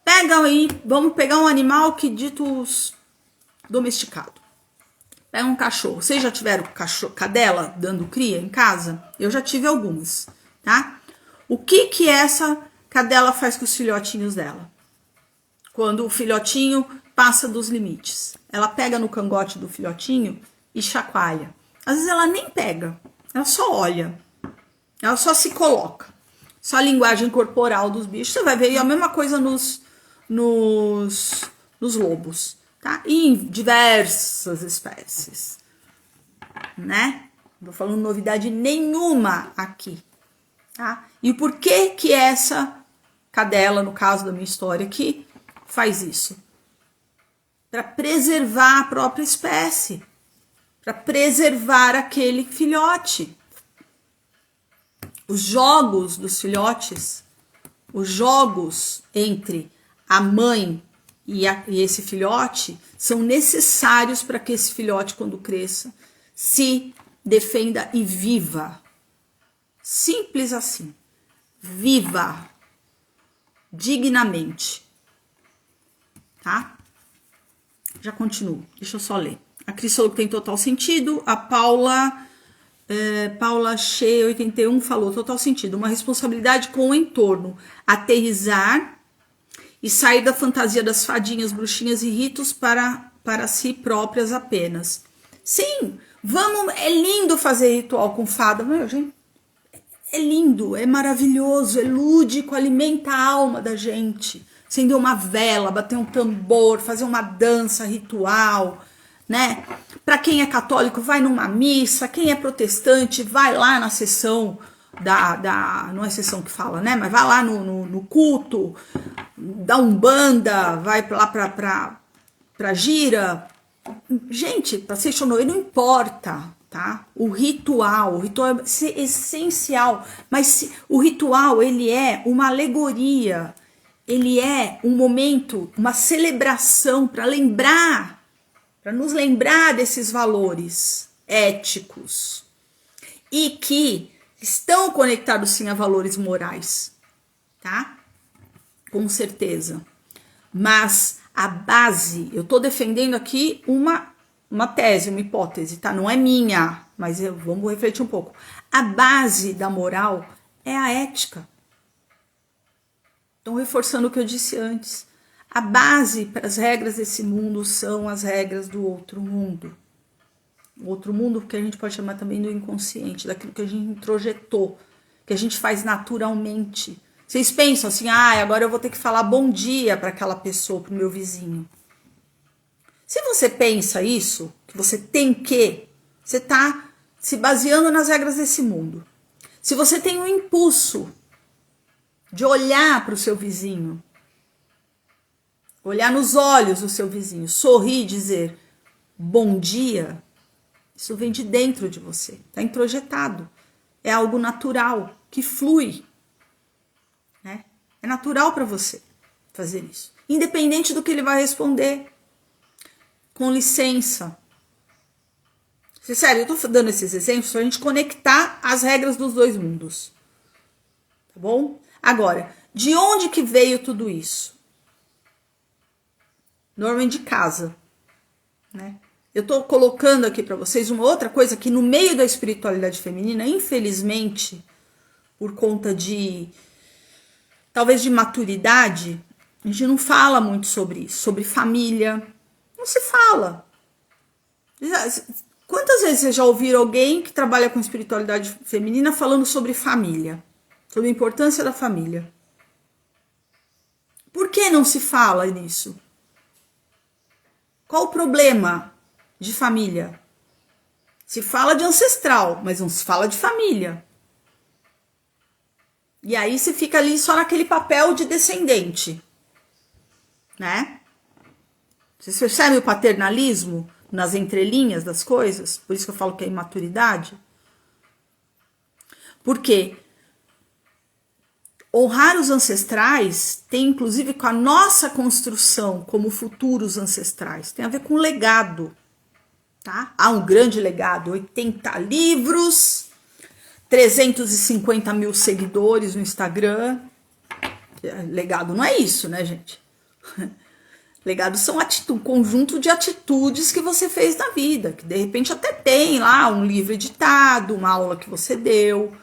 Pega aí, vamos pegar um animal que ditos domesticado. Pega um cachorro. Vocês já tiveram cadela dando cria em casa? Eu já tive algumas, tá? O que essa cadela faz com os filhotinhos dela? Quando o filhotinho passa dos limites. Ela pega no cangote do filhotinho e chacoalha. Às vezes ela nem pega, ela só olha. Ela só se coloca. Só a linguagem corporal dos bichos. Você vai ver e a mesma coisa nos lobos. Tá? E em diversas espécies, né? Não tô falando novidade nenhuma aqui, tá? E por que essa cadela, no caso da minha história aqui, faz isso? Para preservar a própria espécie, para preservar aquele filhote. Os jogos dos filhotes, os jogos entre a mãe e esse filhote são necessários para que esse filhote, quando cresça, se defenda e viva. Simples assim. Viva dignamente. Tá? Já continuo. Deixa eu só ler. A Cris falou que tem total sentido. A Paula Che 81 falou total sentido. Uma responsabilidade com o entorno. Aterrissar e sair da fantasia das fadinhas, bruxinhas e ritos para si próprias apenas. Sim, é lindo fazer ritual com fada, meu, gente, é lindo, é maravilhoso, é lúdico, alimenta a alma da gente. Acender uma vela, bater um tambor, fazer uma dança ritual, né? Para quem é católico, vai numa missa, quem é protestante, vai lá na sessão não é sessão que fala, né? Mas vai lá no culto da Umbanda, vai lá pra gira. Gente, pra ser chonoe não importa, tá? O ritual é essencial, mas o ritual, ele é uma alegoria, ele é um momento, uma celebração para nos lembrar desses valores éticos e que estão conectados sim a valores morais, tá? Com certeza. Mas a base, eu tô defendendo aqui uma tese, uma hipótese, tá? Não é minha, mas vamos refletir um pouco. A base da moral é a ética. Então, reforçando o que eu disse antes, a base para as regras desse mundo são as regras do outro mundo. O outro mundo que a gente pode chamar também do inconsciente, daquilo que a gente introjetou, que a gente faz naturalmente. Vocês pensam assim, agora eu vou ter que falar bom dia para aquela pessoa, para o meu vizinho. Se você pensa isso, que você tem que, você está se baseando nas regras desse mundo. Se você tem um impulso de olhar para o seu vizinho, olhar nos olhos do seu vizinho, sorrir, dizer bom dia, isso vem de dentro de você, está introjetado. É algo natural, que flui. Né? É natural para você fazer isso. Independente do que ele vai responder. Com licença. Sério, eu tô dando esses exemplos para a gente conectar as regras dos dois mundos. Tá bom? Agora, de onde que veio tudo isso? Normalmente de casa. Né? Eu tô colocando aqui para vocês uma outra coisa que no meio da espiritualidade feminina, infelizmente, por conta de talvez de maturidade, a gente não fala muito sobre isso, sobre família. Não se fala. Quantas vezes vocês já ouviram alguém que trabalha com espiritualidade feminina falando sobre família? Sobre a importância da família? Por que não se fala nisso? Qual o problema de família? Se fala de ancestral, mas não se fala de família. E aí você fica ali só naquele papel de descendente. Né? Vocês percebem o paternalismo nas entrelinhas das coisas? Por isso que eu falo que é imaturidade. Porque honrar os ancestrais tem inclusive com a nossa construção como futuros ancestrais. Tem a ver com legado. Tá? Há um grande legado, 80 livros, 350 mil seguidores no Instagram. Legado não é isso, né, gente? Legado são um conjunto de atitudes que você fez na vida, que de repente até tem lá um livro editado, uma aula que você deu,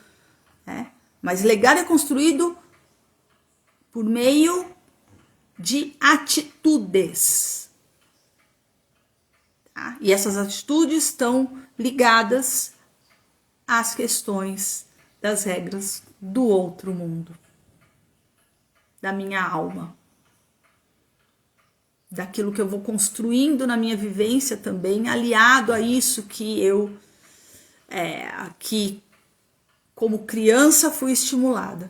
né? Mas legado é construído por meio de atitudes. Tá? E essas atitudes estão ligadas às questões das regras do outro mundo, da minha alma. Daquilo que eu vou construindo na minha vivência também, aliado a isso que eu, aqui, como criança, fui estimulada,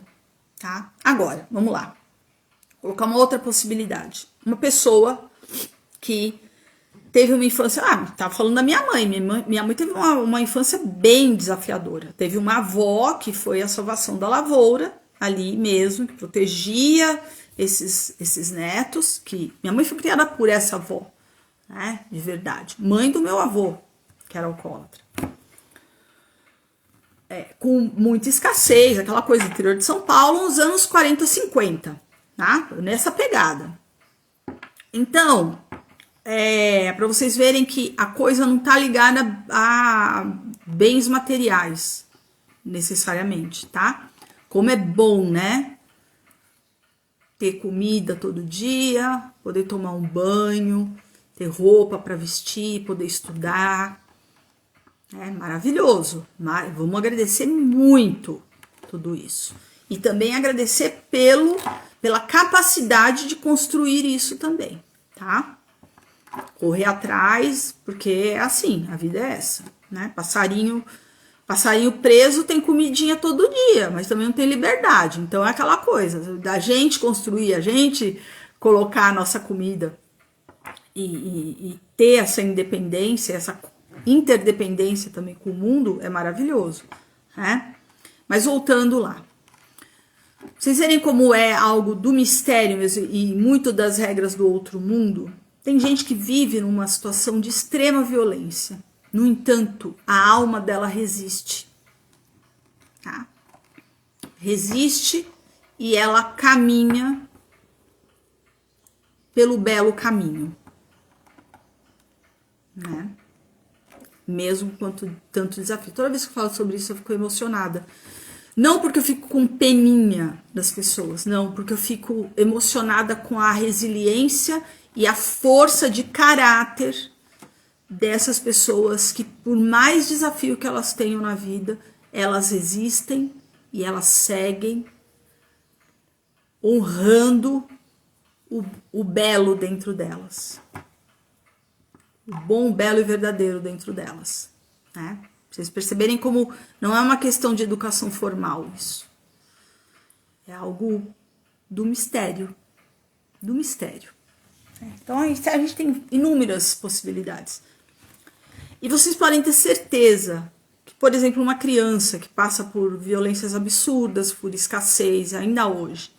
tá? Agora, vamos lá. Vou colocar uma outra possibilidade. Uma pessoa que teve uma infância... tava falando da minha mãe. Minha mãe teve uma infância bem desafiadora. Teve uma avó que foi a salvação da lavoura, ali mesmo, que protegia esses netos, que minha mãe foi criada por essa avó, né, de verdade, mãe do meu avô, que era alcoólatra, com muita escassez, aquela coisa do interior de São Paulo, nos anos 40, 50, tá, nessa pegada. Então, para vocês verem que a coisa não tá ligada a bens materiais, necessariamente, tá, como é bom, né, ter comida todo dia, poder tomar um banho, ter roupa para vestir, poder estudar. É maravilhoso. Mas vamos agradecer muito tudo isso. E também agradecer pela capacidade de construir isso também, tá? Correr atrás, porque é assim, a vida é essa, né? Passarinho preso tem comidinha todo dia, mas também não tem liberdade. Então é aquela coisa, da gente construir, a gente colocar a nossa comida e ter essa independência, essa interdependência também com o mundo é maravilhoso, né? Mas voltando lá. Vocês verem como é algo do mistério mesmo, e muito das regras do outro mundo. Tem gente que vive numa situação de extrema violência. No entanto, a alma dela resiste. Tá? Resiste e ela caminha pelo belo caminho. Né? Mesmo quanto tanto desafio. Toda vez que eu falo sobre isso, eu fico emocionada. Não porque eu fico com peninha das pessoas, não, porque eu fico emocionada com a resiliência e a força de caráter dessas pessoas que, por mais desafio que elas tenham na vida, elas resistem e elas seguem honrando o belo dentro delas. O bom, belo e verdadeiro dentro delas, né? Pra vocês perceberem como não é uma questão de educação formal isso. É algo do mistério. Do mistério. Então a gente tem inúmeras possibilidades. E vocês podem ter certeza que, por exemplo, uma criança que passa por violências absurdas, por escassez, ainda hoje,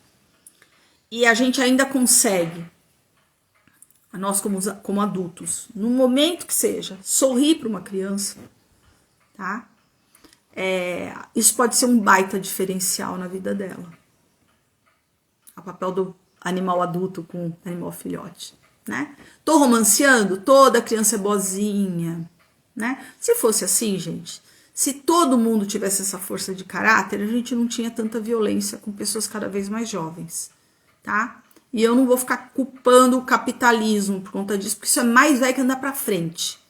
e a gente ainda consegue, nós como adultos, no momento que seja, sorrir para uma criança, tá? Isso pode ser um baita diferencial na vida dela. O papel do animal adulto com o animal filhote, né? Tô romanceando, toda criança é boazinha, né? Se fosse assim, gente, se todo mundo tivesse essa força de caráter, a gente não tinha tanta violência com pessoas cada vez mais jovens, tá? E eu não vou ficar culpando o capitalismo por conta disso, porque isso é mais velho que andar pra frente.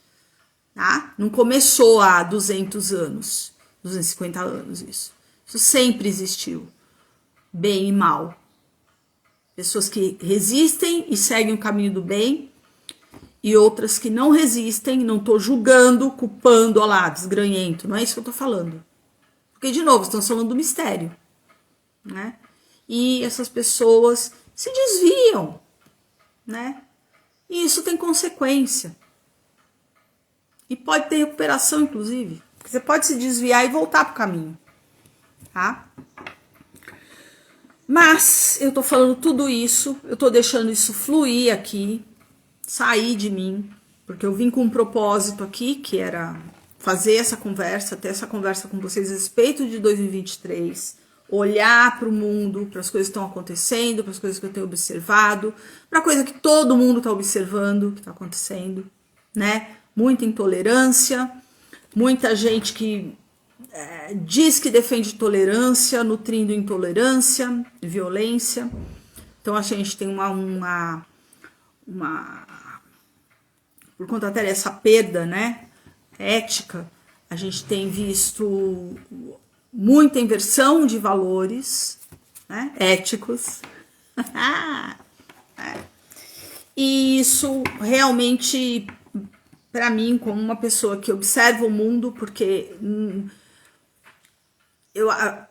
Tá? Não começou há 200 anos, 250 anos isso. Isso sempre existiu. Bem e mal. Pessoas que resistem e seguem o caminho do bem e outras que não resistem, não estou julgando, culpando, ó lá, desgranhento. Não é isso que eu estou falando. Porque, de novo, estamos falando do mistério. Né? E essas pessoas se desviam. Né? E isso tem consequência. E pode ter recuperação, inclusive. Porque você pode se desviar e voltar para o caminho. Tá? Mas eu tô falando tudo isso, eu tô deixando isso fluir aqui, sair de mim, porque eu vim com um propósito aqui, que era fazer essa conversa, ter essa conversa com vocês a respeito de 2023, olhar para o mundo, para as coisas que estão acontecendo, para as coisas que eu tenho observado, para a coisa que todo mundo está observando, que está acontecendo, né? Muita intolerância, muita gente que diz que defende tolerância, nutrindo intolerância, violência. Então a gente tem uma por conta até dessa perda, né, ética, a gente tem visto muita inversão de valores, né, éticos. E isso realmente, para mim, como uma pessoa que observa o mundo, porque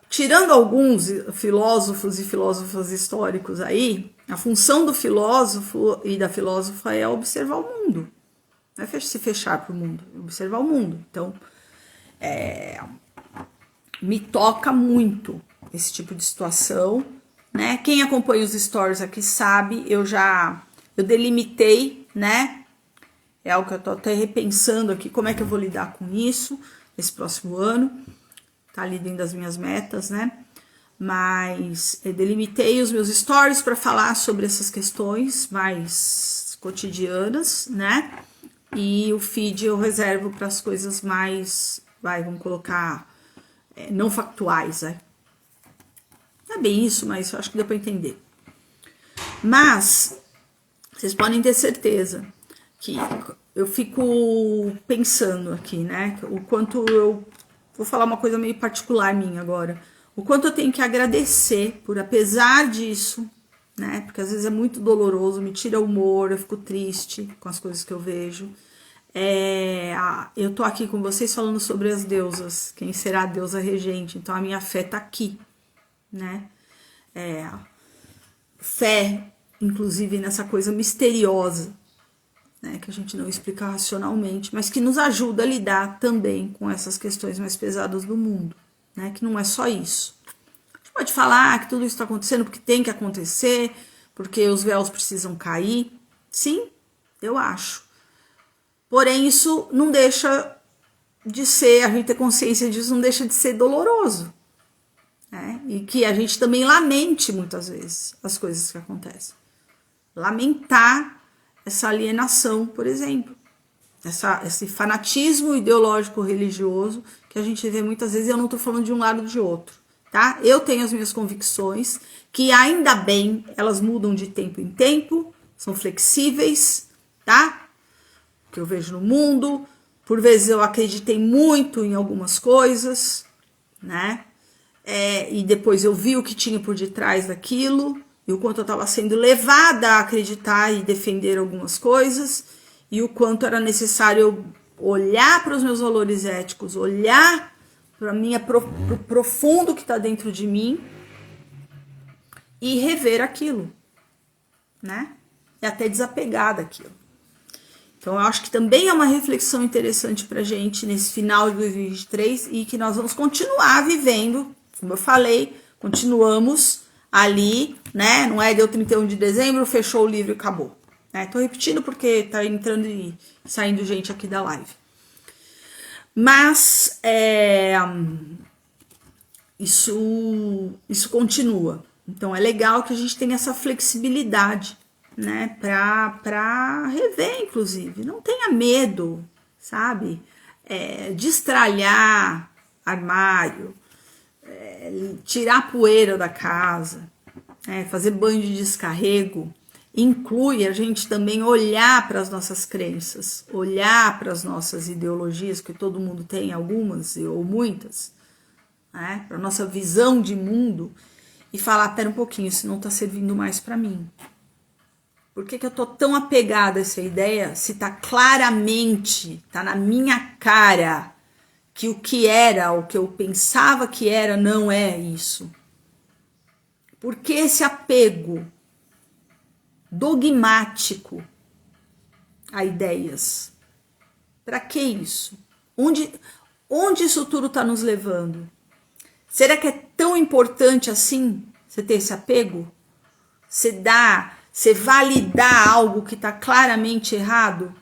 tirando alguns filósofos e filósofas históricos aí, a função do filósofo e da filósofa é observar o mundo. Não é se fechar para o mundo, é observar o mundo. Então, me toca muito esse tipo de situação, né? Quem acompanha os stories aqui sabe, eu delimitei, né? É algo que eu tô até repensando aqui, como é que eu vou lidar com isso esse próximo ano. Tá ali dentro das minhas metas, né? Mas eu delimitei os meus stories para falar sobre essas questões mais cotidianas, né? E o feed eu reservo para as coisas mais, vamos colocar, não factuais, né? Não é bem isso, mas eu acho que deu para entender. Mas vocês podem ter certeza que eu fico pensando aqui, né? O quanto eu vou falar uma coisa meio particular minha agora. O quanto eu tenho que agradecer por, apesar disso, né? Porque às vezes é muito doloroso, me tira o humor, eu fico triste com as coisas que eu vejo. Eu tô aqui com vocês falando sobre as deusas, quem será a deusa regente. Então a minha fé tá aqui, né? Fé, inclusive, nessa coisa misteriosa né, que a gente não explica racionalmente, mas que nos ajuda a lidar também com essas questões mais pesadas do mundo, né, que não é só isso. A gente pode falar que tudo isso está acontecendo porque tem que acontecer, porque os véus precisam cair. Sim, eu acho. Porém, isso não deixa de ser, a gente ter consciência disso não deixa de ser doloroso, né? E que a gente também lamente muitas vezes as coisas que acontecem. Lamentar essa alienação, por exemplo, esse fanatismo ideológico religioso que a gente vê muitas vezes, e eu não estou falando de um lado ou de outro, tá? Eu tenho as minhas convicções, que ainda bem, elas mudam de tempo em tempo, são flexíveis, tá? Que eu vejo no mundo, por vezes eu acreditei muito em algumas coisas, né? E depois eu vi o que tinha por detrás daquilo, e o quanto eu estava sendo levada a acreditar e defender algumas coisas, e o quanto era necessário eu olhar para os meus valores éticos, olhar para o profundo que está dentro de mim e rever aquilo, né? E até desapegar daquilo. Então, eu acho que também é uma reflexão interessante para a gente nesse final de 2023 e que nós vamos continuar vivendo, como eu falei, continuamos ali, né? Não é deu 31 de dezembro, fechou o livro e acabou. Né? Tô repetindo porque tá entrando e saindo gente aqui da live. Mas isso continua. Então, é legal que a gente tenha essa flexibilidade, né, para rever, inclusive. Não tenha medo, sabe? De estralhar armário, tirar a poeira da casa, fazer banho de descarrego. Inclui a gente também olhar para as nossas crenças, olhar para as nossas ideologias, que todo mundo tem algumas ou muitas, né, para a nossa visão de mundo e falar, pera um pouquinho, isso não está servindo mais para mim. Por que eu tô tão apegada a essa ideia se tá claramente, tá na minha cara que o que era, o que eu pensava que era, não é isso? Por que esse apego dogmático a ideias? Para que isso? Onde isso tudo tá nos levando? Será que é tão importante assim você ter esse apego? Você validar algo que está claramente errado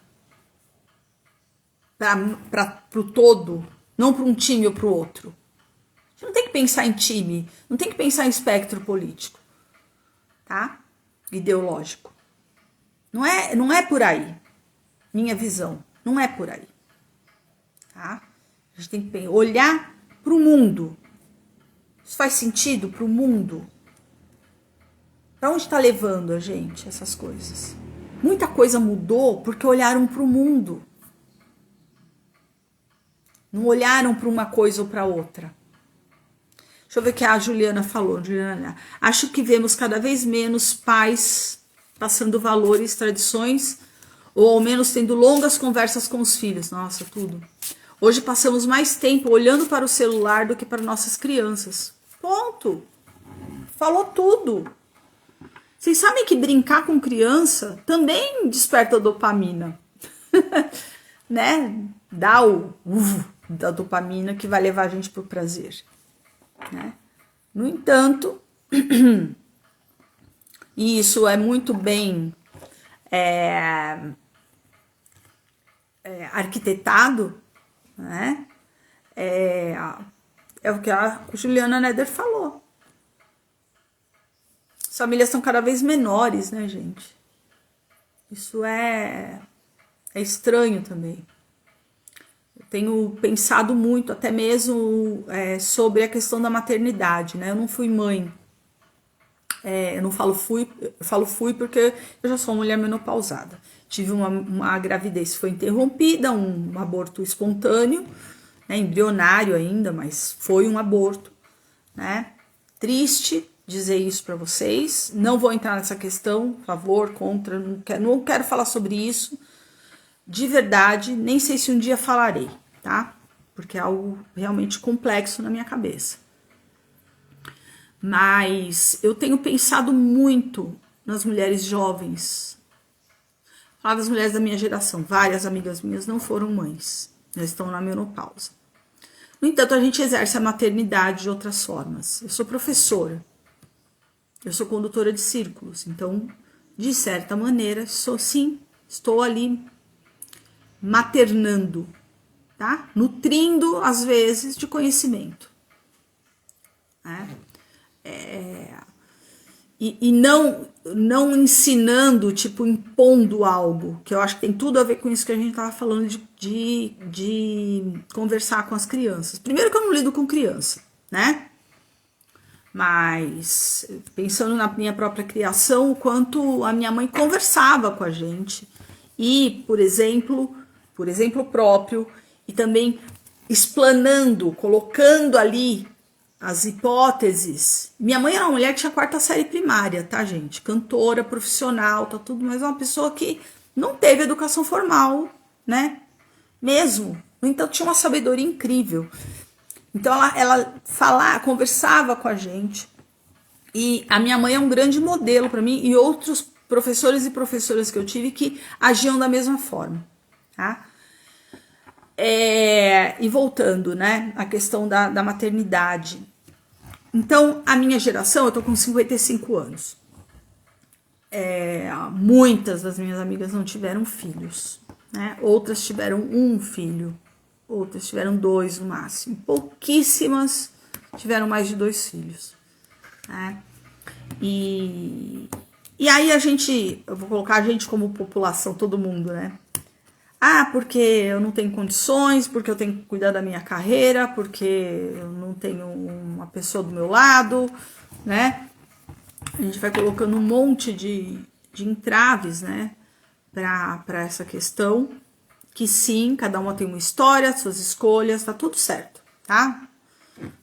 para o todo, não para um time ou para o outro. Você não tem que pensar em time, não tem que pensar em espectro político, tá? Ideológico. Não é por aí. Minha visão, não é por aí. Tá? A gente tem que olhar para o mundo. Isso faz sentido para o mundo? Para onde está levando a gente essas coisas? Muita coisa mudou porque olharam para o mundo. Não olharam para uma coisa ou para outra. Deixa eu ver o que a Juliana falou. Juliana, acho que vemos cada vez menos pais passando valores, tradições, ou ao menos tendo longas conversas com os filhos. Nossa, tudo. Hoje passamos mais tempo olhando para o celular do que para nossas crianças. Ponto. Falou tudo. Vocês sabem que brincar com criança também desperta dopamina, né? Dá o da dopamina que vai levar a gente para o prazer, né? No entanto, e isso é muito bem arquitetado, né? É o que a Juliana Neder falou. As famílias são cada vez menores, né, gente? Isso é estranho também. Eu tenho pensado muito, até mesmo sobre a questão da maternidade, né? Eu não fui mãe. Eu não falo fui, eu falo fui porque eu já sou uma mulher menopausada. Tive uma gravidez que foi interrompida, um aborto espontâneo, né, embrionário ainda, mas foi um aborto, né? Triste dizer isso para vocês. Não vou entrar nessa questão, favor, contra, não quero falar sobre isso. De verdade, nem sei se um dia falarei, tá? Porque é algo realmente complexo na minha cabeça. Mas eu tenho pensado muito nas mulheres jovens, Falar das mulheres da minha geração, várias amigas minhas não foram mães, já estão na menopausa. No entanto, a gente exerce a maternidade de outras formas. Eu sou professora, eu sou condutora de círculos, então, de certa maneira, estou ali maternando, tá? Nutrindo, às vezes, de conhecimento. Né? E não ensinando, tipo, impondo algo, que eu acho que tem tudo a ver com isso que a gente estava falando de conversar com as crianças. Primeiro que eu não lido com criança, né? Mas pensando na minha própria criação, o quanto a minha mãe conversava com a gente e, por exemplo próprio, e também explanando, colocando ali as hipóteses. Minha mãe era uma mulher que tinha 4ª série primária, tá, gente? Cantora, profissional, tá tudo, mas é uma pessoa que não teve educação formal, né? Mesmo. No entanto, tinha uma sabedoria incrível. Então, ela conversava com a gente. E a minha mãe é um grande modelo para mim e outros professores e professoras que eu tive que agiam da mesma forma, tá? E voltando, né, a questão da maternidade. Então, a minha geração, eu tô com 55 anos. Muitas das minhas amigas não tiveram filhos, né? Outras tiveram um filho, outras tiveram 2 no máximo. Pouquíssimas tiveram mais de 2 filhos, né? E aí eu vou colocar a gente como população, todo mundo, né? Porque eu não tenho condições, porque eu tenho que cuidar da minha carreira, porque eu não tenho uma pessoa do meu lado, né? A gente vai colocando um monte de entraves, né? Para essa questão, que sim, cada uma tem uma história, suas escolhas, tá tudo certo, tá?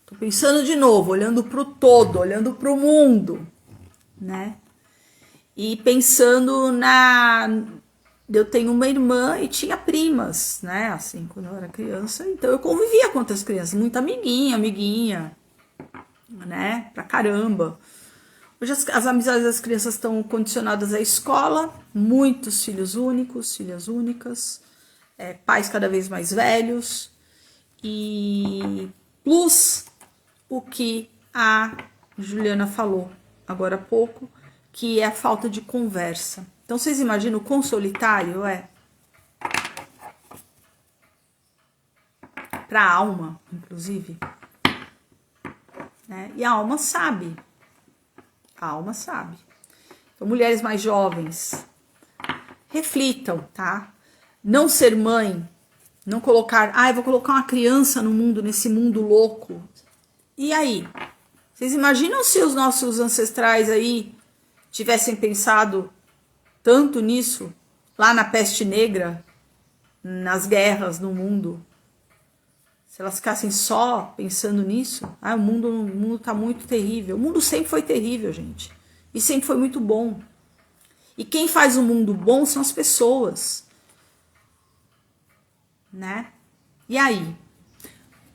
Tô pensando de novo, olhando pro todo, olhando pro mundo, né? E pensando eu tenho uma irmã e tinha primas, né? Assim, quando eu era criança. Então, eu convivia com outras crianças. Muita amiguinha, né? Pra caramba. Hoje, as amizades das crianças estão condicionadas à escola. Muitos filhos únicos, filhas únicas. Pais cada vez mais velhos. E plus o que a Juliana falou agora há pouco, que é a falta de conversa. Então, vocês imaginam o quão solitário é? Para a alma, inclusive. Né? E a alma sabe. A alma sabe. Então, mulheres mais jovens, reflitam, tá? Não ser mãe, não colocar... eu vou colocar uma criança no mundo, nesse mundo louco. E aí? Vocês imaginam se os nossos ancestrais aí tivessem pensado tanto nisso, lá na peste negra, nas guerras no mundo, se elas ficassem só pensando nisso, o mundo tá muito terrível. O mundo sempre foi terrível, gente, e sempre foi muito bom. E quem faz o mundo bom são as pessoas, né? E aí?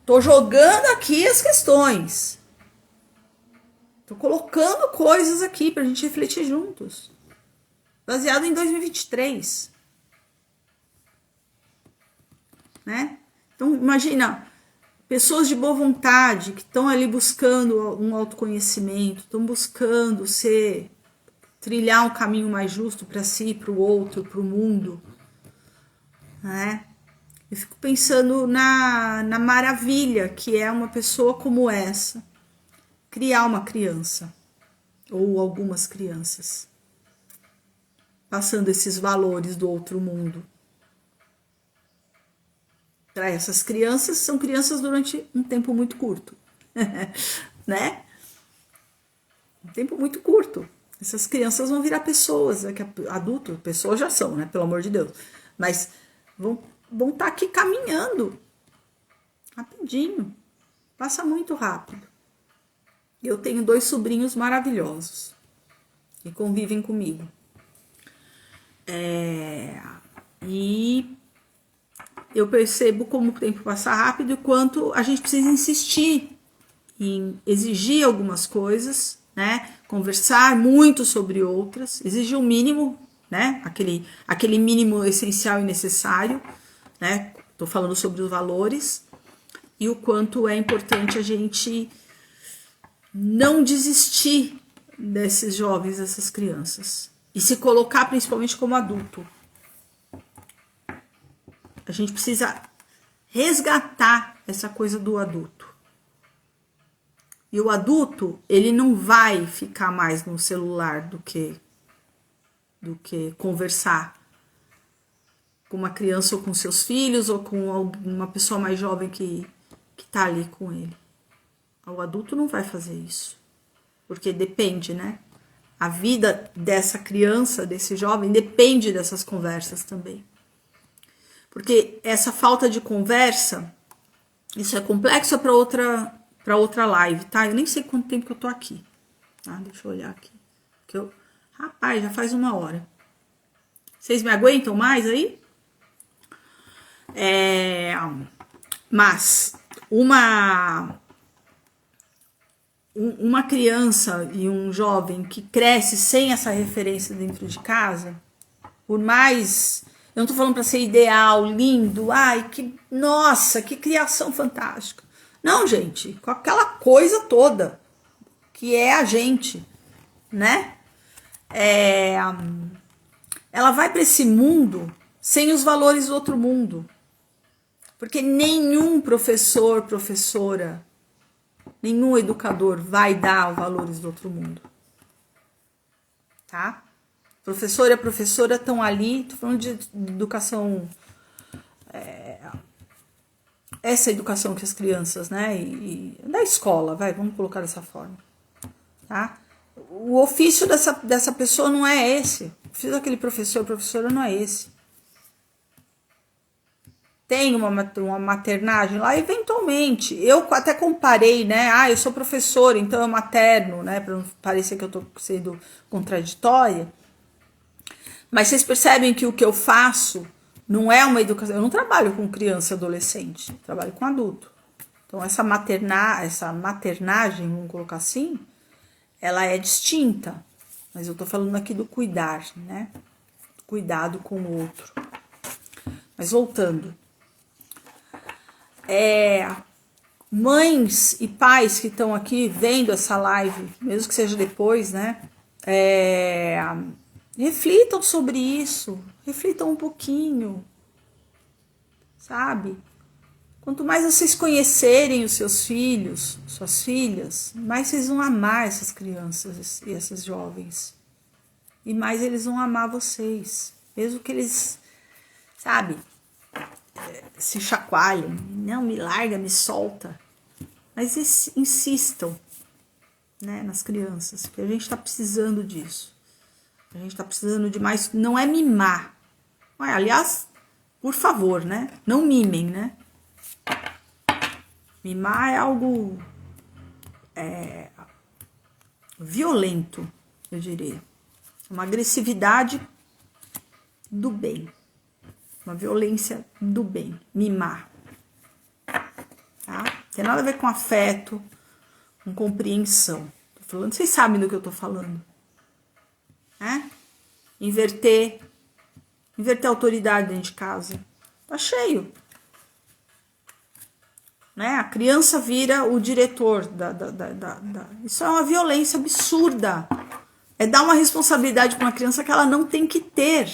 Tô jogando aqui as questões, tô colocando coisas aqui pra gente refletir juntos. Baseado em 2023. Né? Então, imagina, pessoas de boa vontade que estão ali buscando um autoconhecimento, estão buscando trilhar um caminho mais justo para si, para o outro, para o mundo. Né? Eu fico pensando na maravilha que é uma pessoa como essa criar uma criança, ou algumas crianças, passando esses valores do outro mundo. Para essas crianças, são crianças durante um tempo muito curto, né? Um tempo muito curto. Essas crianças vão virar pessoas, adultos, pessoas já são, né? Pelo amor de Deus. Mas vão estar aqui caminhando rapidinho. Passa muito rápido. Eu tenho 2 sobrinhos maravilhosos que convivem comigo. E eu percebo como o tempo passa rápido e quanto a gente precisa insistir em exigir algumas coisas, né? Conversar muito sobre outras, exigir o mínimo, né? Aquele mínimo essencial e necessário, né? Tô falando sobre os valores e o quanto é importante a gente não desistir desses jovens, dessas crianças e se colocar principalmente como adulto. A gente precisa resgatar essa coisa do adulto. E o adulto, ele não vai ficar mais no celular do que conversar com uma criança ou com seus filhos ou com uma pessoa mais jovem que tá ali com ele. O adulto não vai fazer isso. Porque depende, né? A vida dessa criança, desse jovem, depende dessas conversas também. Porque essa falta de conversa, isso é complexo para outra live, tá? Eu nem sei quanto tempo que eu tô aqui. Tá? Deixa eu olhar aqui. Rapaz, já faz 1 hora. Vocês me aguentam mais aí? Mas uma criança e um jovem que cresce sem essa referência dentro de casa, por mais... Eu não tô falando para ser ideal, lindo, ai, nossa, que criação fantástica. Não, gente, com aquela coisa toda que é a gente, né? Ela vai para esse mundo sem os valores do outro mundo. Porque nenhum professor, professora, nenhum educador vai dar os valores do outro mundo. Tá? Professor e a professora estão ali, tô falando de educação, essa educação que as crianças, né, e da escola, vamos colocar dessa forma, tá? O ofício dessa pessoa não é esse, o ofício daquele professor, professora não é esse. Tem uma maternagem lá, eventualmente, eu até comparei, né, eu sou professora, então eu materno, né, para não parecer que eu tô sendo contraditória. Mas vocês percebem que o que eu faço não é uma educação... Eu não trabalho com criança e adolescente, eu trabalho com adulto. Então, essa maternagem, vamos colocar assim, ela é distinta. Mas eu tô falando aqui do cuidar, né? Cuidado com o outro. Mas voltando. Mães e pais que estão aqui vendo essa live, mesmo que seja depois, né? Reflitam sobre isso, reflitam um pouquinho, sabe? Quanto mais vocês conhecerem os seus filhos, suas filhas, mais vocês vão amar essas crianças e esses jovens. E mais eles vão amar vocês, mesmo que eles, sabe, se chacoalhem, não, me larga, me solta. Mas insistam, né, nas crianças, porque a gente tá precisando disso. A gente tá precisando de mais, não é mimar. Aliás, por favor, né? Não mimem, né? Mimar é algo violento, eu diria. Uma agressividade do bem. Uma violência do bem. Mimar. Tá? Tem nada a ver com afeto, com compreensão. Tô falando, vocês sabem do que eu tô falando. Inverter a autoridade dentro de casa. Tá cheio. Né? A criança vira o diretor Isso é uma violência absurda. É dar uma responsabilidade para uma criança que ela não tem que ter.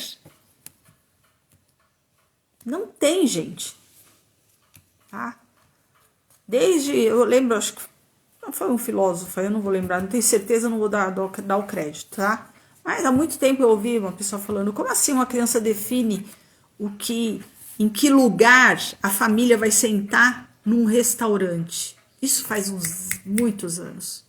Não tem, gente. Tá? Eu lembro, acho que foi um filósofo, eu não vou lembrar, não tenho certeza, não vou dar o crédito, tá? Mas há muito tempo eu ouvi uma pessoa falando, como assim uma criança define em que lugar a família vai sentar num restaurante? Isso faz muitos anos,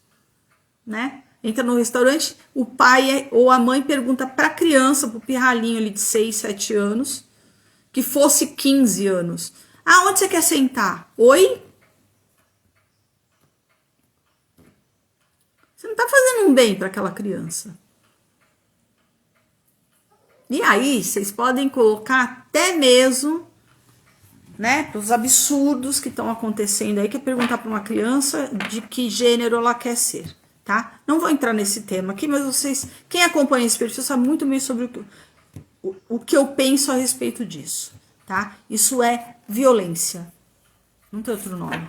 né? Entra no restaurante, o pai ou a mãe pergunta para a criança, para o pirralhinho ali de 6, 7 anos, que fosse 15 anos. Onde você quer sentar? Oi? Você não está fazendo um bem para aquela criança. E aí, vocês podem colocar até mesmo, né, para os absurdos que estão acontecendo aí, que é perguntar para uma criança de que gênero ela quer ser, tá? Não vou entrar nesse tema aqui, mas vocês, quem acompanha esse perfil sabe muito bem sobre o que eu penso a respeito disso, tá? Isso é violência. Não tem outro nome.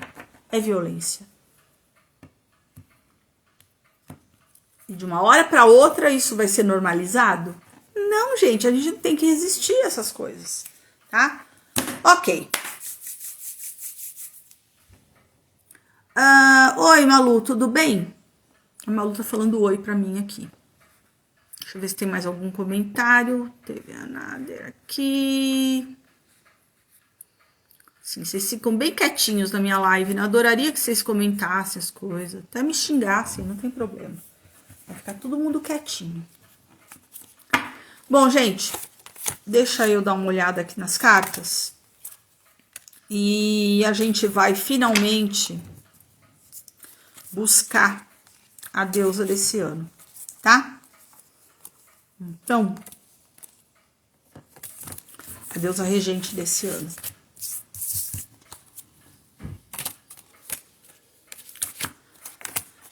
É violência. E de uma hora para outra isso vai ser normalizado? Não, gente, a gente tem que resistir a essas coisas, tá? Ok. Oi, Malu, tudo bem? A Malu tá falando oi pra mim aqui. Deixa eu ver se tem mais algum comentário. Teve a Nader aqui. Sim, vocês ficam bem quietinhos na minha live, né? Eu adoraria que vocês comentassem as coisas. Até me xingassem, não tem problema. Vai ficar todo mundo quietinho. Bom, gente, deixa eu dar uma olhada aqui nas cartas. E a gente vai finalmente buscar a deusa desse ano, tá? Então, a deusa regente desse ano.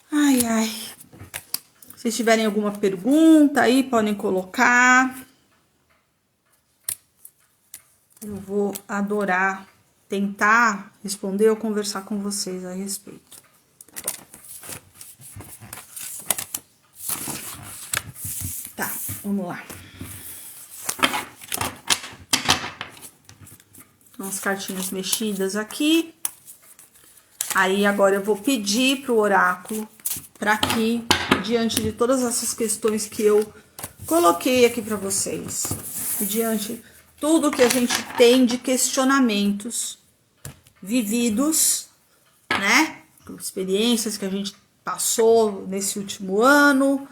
Ai, ai. Se tiverem alguma pergunta aí, podem colocar. Eu vou adorar tentar responder ou conversar com vocês a respeito. Tá, vamos lá. Umas cartinhas mexidas aqui. Aí agora eu vou pedir pro oráculo para que, diante de todas essas questões que eu coloquei aqui para vocês, e diante de tudo que a gente tem de questionamentos vividos, né? Experiências que a gente passou nesse último ano,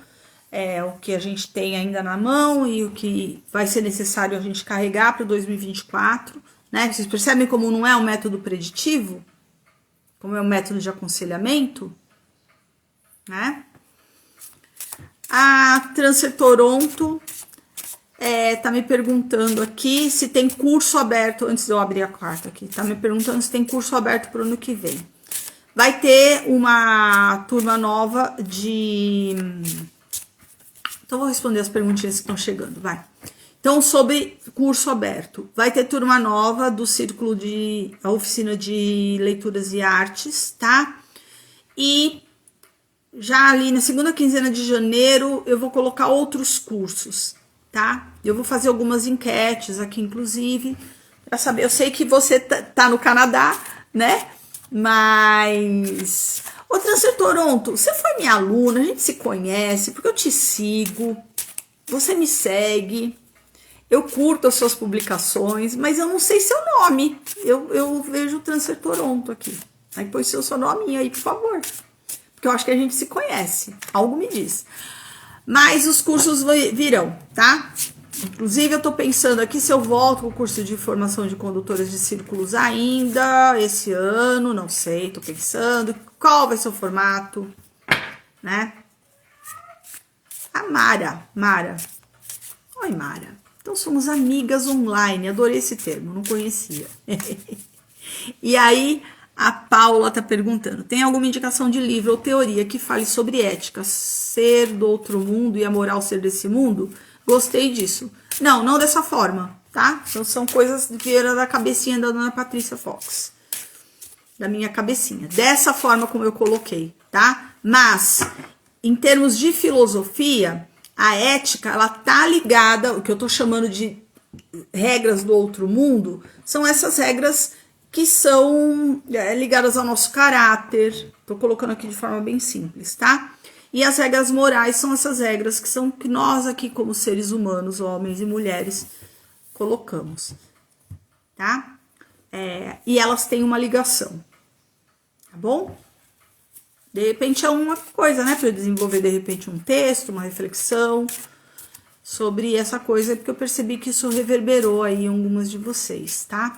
o que a gente tem ainda na mão e o que vai ser necessário a gente carregar para 2024, né? Vocês percebem como não é um método preditivo? Como é um método de aconselhamento, né? A Transfer Toronto tá me perguntando aqui se tem curso aberto, antes de eu abrir a carta aqui, tá me perguntando se tem curso aberto para o ano que vem. Vai ter uma turma nova de... Então, vou responder as perguntinhas que estão chegando, vai. Então, sobre curso aberto, vai ter turma nova do Círculo a oficina de leituras e artes, tá? E já ali na segunda quinzena de janeiro, eu vou colocar outros cursos, tá? Eu vou fazer algumas enquetes aqui, inclusive, para saber. Eu sei que você tá no Canadá, né? Mas... Ô, Transfer Toronto, você foi minha aluna, a gente se conhece, porque eu te sigo, você me segue, eu curto as suas publicações, mas eu não sei seu nome. Eu vejo o Transfer Toronto aqui. Aí põe seu nome aí, por favor. Porque eu acho que a gente se conhece. Algo me diz. Mas os cursos virão, tá? Inclusive, eu tô pensando aqui se eu volto com o curso de formação de condutoras de círculos ainda esse ano, não sei, tô pensando qual vai ser o formato, né? A Mara. Oi, Mara. Então, somos amigas online, adorei esse termo, não conhecia. E aí, a Paula tá perguntando, tem alguma indicação de livro ou teoria que fale sobre ética, ser do outro mundo e a moral ser desse mundo? Gostei disso. Não dessa forma, tá? Então, são coisas que vieram da cabecinha da dona Patrícia Fox. Da minha cabecinha. Dessa forma como eu coloquei, tá? Mas, em termos de filosofia, a ética, ela tá ligada, o que eu tô chamando de regras do outro mundo, são essas regras que são ligadas ao nosso caráter. Tô colocando aqui de forma bem simples, tá? E as regras morais são essas regras que nós aqui, como seres humanos, homens e mulheres, colocamos, tá? E elas têm uma ligação, tá bom? De repente é uma coisa, né? Para eu desenvolver, de repente, um texto, uma reflexão sobre essa coisa, porque eu percebi que isso reverberou aí em algumas de vocês, tá?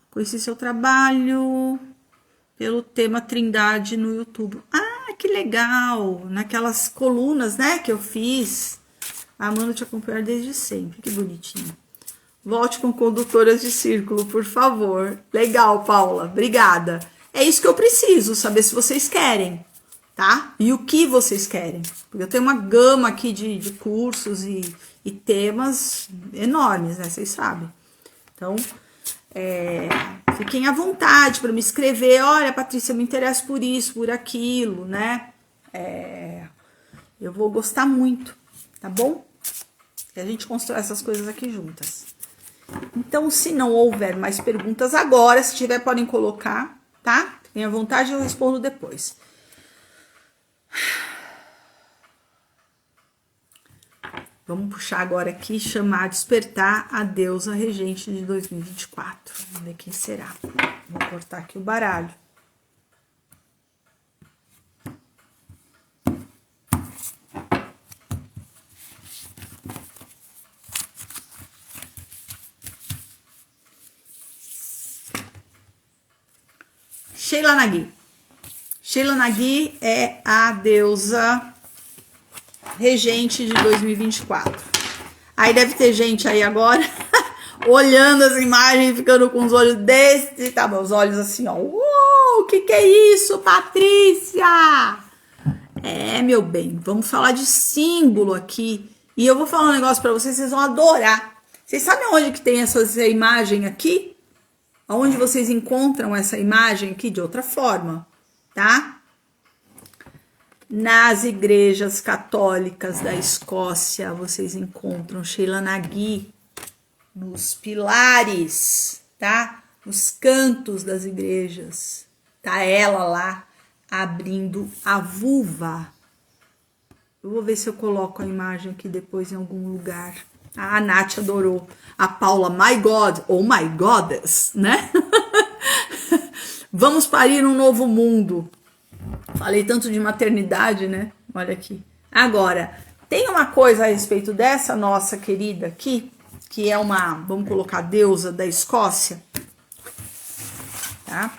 Conheci seu trabalho pelo tema Trindade no YouTube. Ah, que legal! Naquelas colunas, né, que eu fiz. Amando te acompanhar desde sempre. Que bonitinho. Volte com condutoras de círculo, por favor. Legal, Paula. Obrigada. É isso que eu preciso, saber se vocês querem, tá? E o que vocês querem. Porque eu tenho uma gama aqui de cursos e temas enormes, né? Vocês sabem. Então, fiquem à vontade para me escrever. Olha, Patrícia, eu me interesso por isso, por aquilo, né? Eu vou gostar muito, tá bom? E a gente constrói essas coisas aqui juntas. Então, se não houver mais perguntas agora, se tiver, podem colocar, tá? Tenha vontade, eu respondo depois. Vamos puxar agora aqui, chamar, despertar a deusa regente de 2024. Vamos ver quem será. Vou cortar aqui o baralho. Sheila Nagui. Sheila Nagui é a deusa regente de 2024. Aí deve ter gente aí agora olhando as imagens, ficando com os olhos desse, tá bom, os olhos assim, ó. O que é isso, Patrícia? Meu bem, vamos falar de símbolo aqui. E eu vou falar um negócio pra vocês, vocês vão adorar. Vocês sabem onde que tem essa imagem aqui? Onde vocês encontram essa imagem aqui de outra forma, tá? Nas igrejas católicas da Escócia, vocês encontram Sheila Nagui nos pilares, tá? Nos cantos das igrejas. Tá ela lá abrindo a vulva. Eu vou ver se eu coloco a imagem aqui depois em algum lugar. A Nath adorou. A Paula, my God, oh my goddess, né? Vamos parir um novo mundo. Falei tanto de maternidade, né? Olha aqui. Agora, tem uma coisa a respeito dessa nossa querida aqui, que é uma, vamos colocar, deusa da Escócia, tá?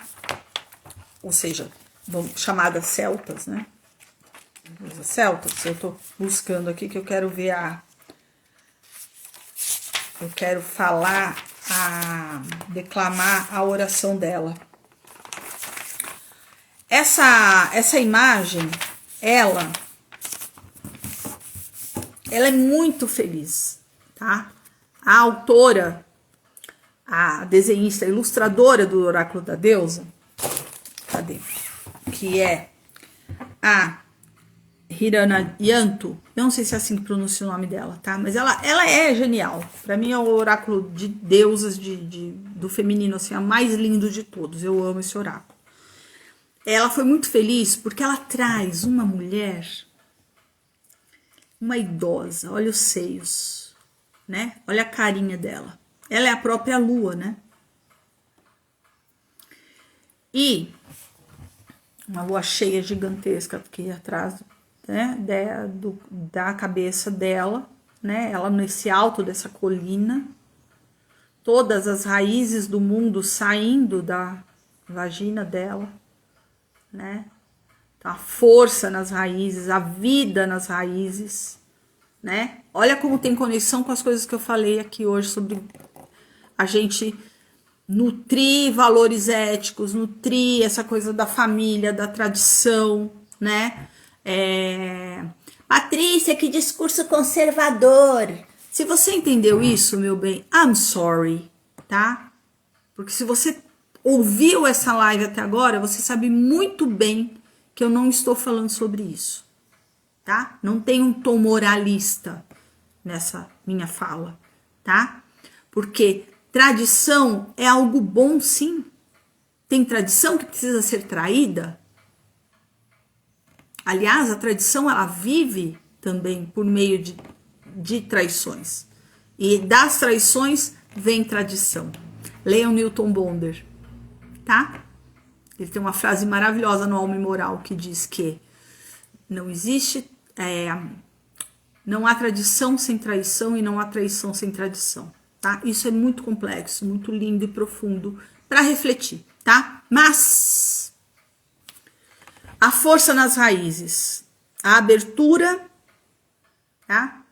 Ou seja, chamadas celtas, né? Celtas, eu tô buscando aqui que eu quero ver eu quero declamar a oração dela. Essa imagem, ela é muito feliz, tá? A autora, a desenhista, a ilustradora do Oráculo da Deusa, cadê? Que é a Hirana Yanto, eu não sei se é assim que pronuncia o nome dela, tá? Mas ela é genial. Pra mim é o oráculo de deusas do feminino, assim, a mais lindo de todos. Eu amo esse oráculo. Ela foi muito feliz porque ela traz uma mulher, uma idosa, olha os seios, né? Olha a carinha dela. Ela é a própria lua, né? E uma lua cheia gigantesca aqui atrás, né? Da cabeça dela, né? Ela nesse alto dessa colina, todas as raízes do mundo saindo da vagina dela, né? Então, a força nas raízes, a vida nas raízes, né? Olha como tem conexão com as coisas que eu falei aqui hoje sobre a gente nutrir valores éticos, nutrir essa coisa da família, da tradição, né? Patrícia, que discurso conservador. Se você entendeu isso, meu bem, I'm sorry, tá? Porque se você ouviu essa live até agora, você sabe muito bem que eu não estou falando sobre isso, tá? Não tem um tom moralista nessa minha fala, tá? Porque tradição é algo bom, sim. Tem tradição que precisa ser traída. Aliás, a tradição, ela vive também por meio de traições. E das traições vem tradição. Leiam Newton Bonder, tá? Ele tem uma frase maravilhosa no Alma e Moral que diz que não existe, não há tradição sem traição e não há traição sem tradição, tá? Isso é muito complexo, muito lindo e profundo para refletir, tá? Mas a força nas raízes, a abertura, tá?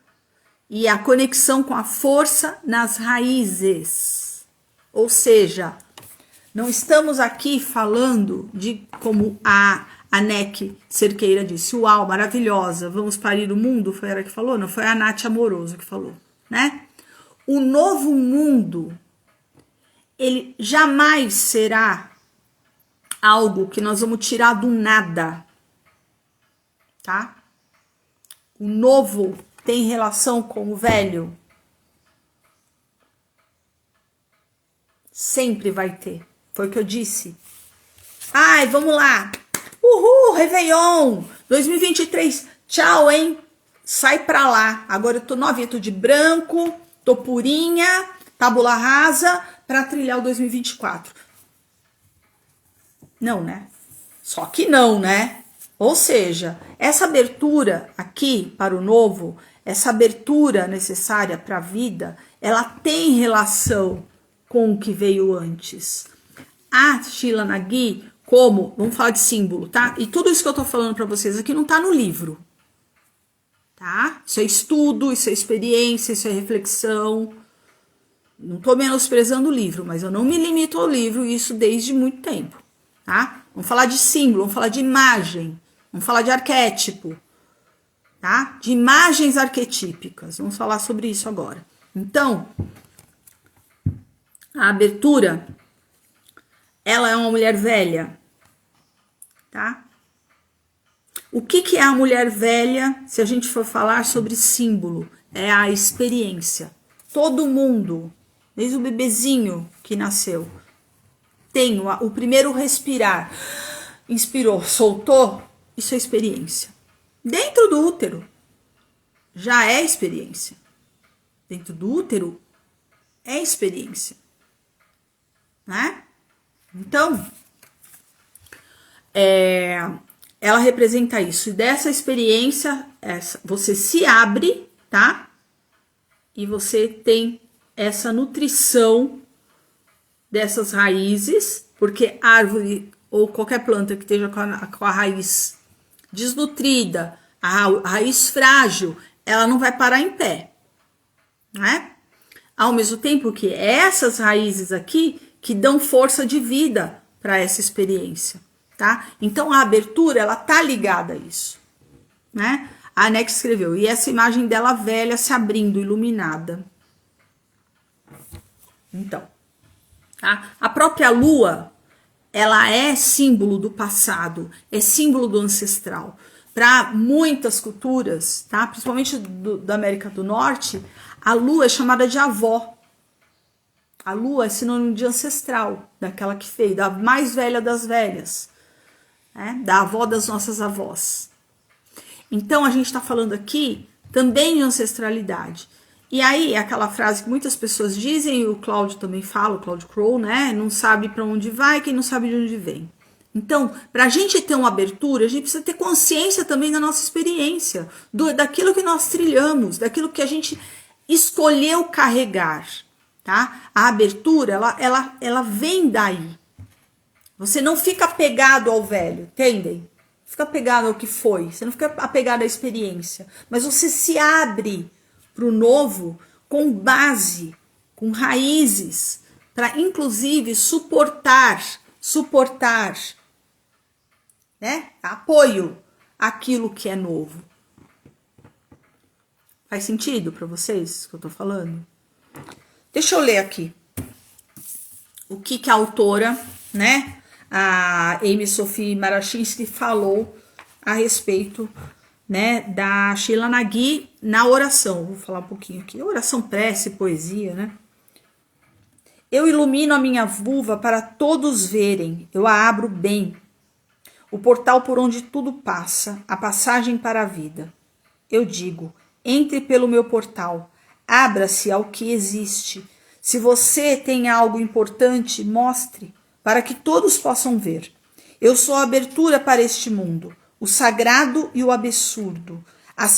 E a conexão com a força nas raízes. Ou seja, não estamos aqui falando de como a A NEC Cerqueira disse, uau, maravilhosa, vamos parir o mundo, foi ela que falou? Não, foi a Nath Amoroso que falou, né? O novo mundo, ele jamais será algo que nós vamos tirar do nada, tá? O novo tem relação com o velho? Sempre vai ter. Foi o que eu disse. Ai, vamos lá. Uhul, Réveillon 2023. Tchau, hein? Sai pra lá. Agora eu tô novinha, tô de branco, tô purinha, tábula rasa pra trilhar o 2024. Não, né? Só que não, né? Ou seja, essa abertura aqui para o novo, essa abertura necessária para a vida, ela tem relação com o que veio antes. A Sheila Nagui, como, vamos falar de símbolo, tá? E tudo isso que eu tô falando para vocês aqui não tá no livro, tá? Isso é estudo, isso é experiência, isso é reflexão. Não tô menosprezando o livro, mas eu não me limito ao livro, isso desde muito tempo, tá? Vamos falar de símbolo, vamos falar de imagem, vamos falar de arquétipo, tá? De imagens arquetípicas, vamos falar sobre isso agora. Então, a abertura, ela é uma mulher velha, tá? O que é a mulher velha, se a gente for falar sobre símbolo? É a experiência. Todo mundo, desde o bebezinho que nasceu, tem o primeiro respirar. Inspirou, soltou, isso é experiência. Dentro do útero, já é experiência. Dentro do útero, é experiência. Né? Então, ela representa isso. E dessa experiência, você se abre, tá? E você tem essa nutrição dessas raízes, porque árvore ou qualquer planta que esteja com a raiz desnutrida, a raiz frágil, ela não vai parar em pé, né? Ao mesmo tempo que essas raízes aqui que dão força de vida para essa experiência, tá? Então a abertura, ela tá ligada a isso, né? A Anex escreveu, e essa imagem dela velha se abrindo, iluminada. Então, tá? A própria lua, ela é símbolo do passado, é símbolo do ancestral. Para muitas culturas, tá? Principalmente da América do Norte, a lua é chamada de avó. A lua é sinônimo de ancestral, daquela que fez, da mais velha das velhas, né? Da avó das nossas avós. Então, a gente está falando aqui também de ancestralidade. E aí, aquela frase que muitas pessoas dizem, e o Cláudio também fala, o Cláudio Crow, né? Não sabe para onde vai, quem não sabe de onde vem. Então, para a gente ter uma abertura, a gente precisa ter consciência também da nossa experiência, daquilo que nós trilhamos, daquilo que a gente escolheu carregar, tá? A abertura, ela vem daí. Você não fica apegado ao velho, entendem? Fica apegado ao que foi, você não fica apegado à experiência, mas você se abre para o novo com base, com raízes, para inclusive suportar, né? Apoio aquilo que é novo. Faz sentido para vocês o que eu tô falando? Deixa eu ler aqui o que a autora, né, a Amy Sophie Marachinsky falou a respeito, né, da Sheila Nagui na oração. Vou falar um pouquinho aqui. Oração, prece, poesia, né? Eu ilumino a minha vulva para todos verem. Eu a abro bem. O portal por onde tudo passa, a passagem para a vida. Eu digo, entre pelo meu portal, abra-se ao que existe. Se você tem algo importante, mostre, para que todos possam ver. Eu sou a abertura para este mundo, o sagrado e o absurdo,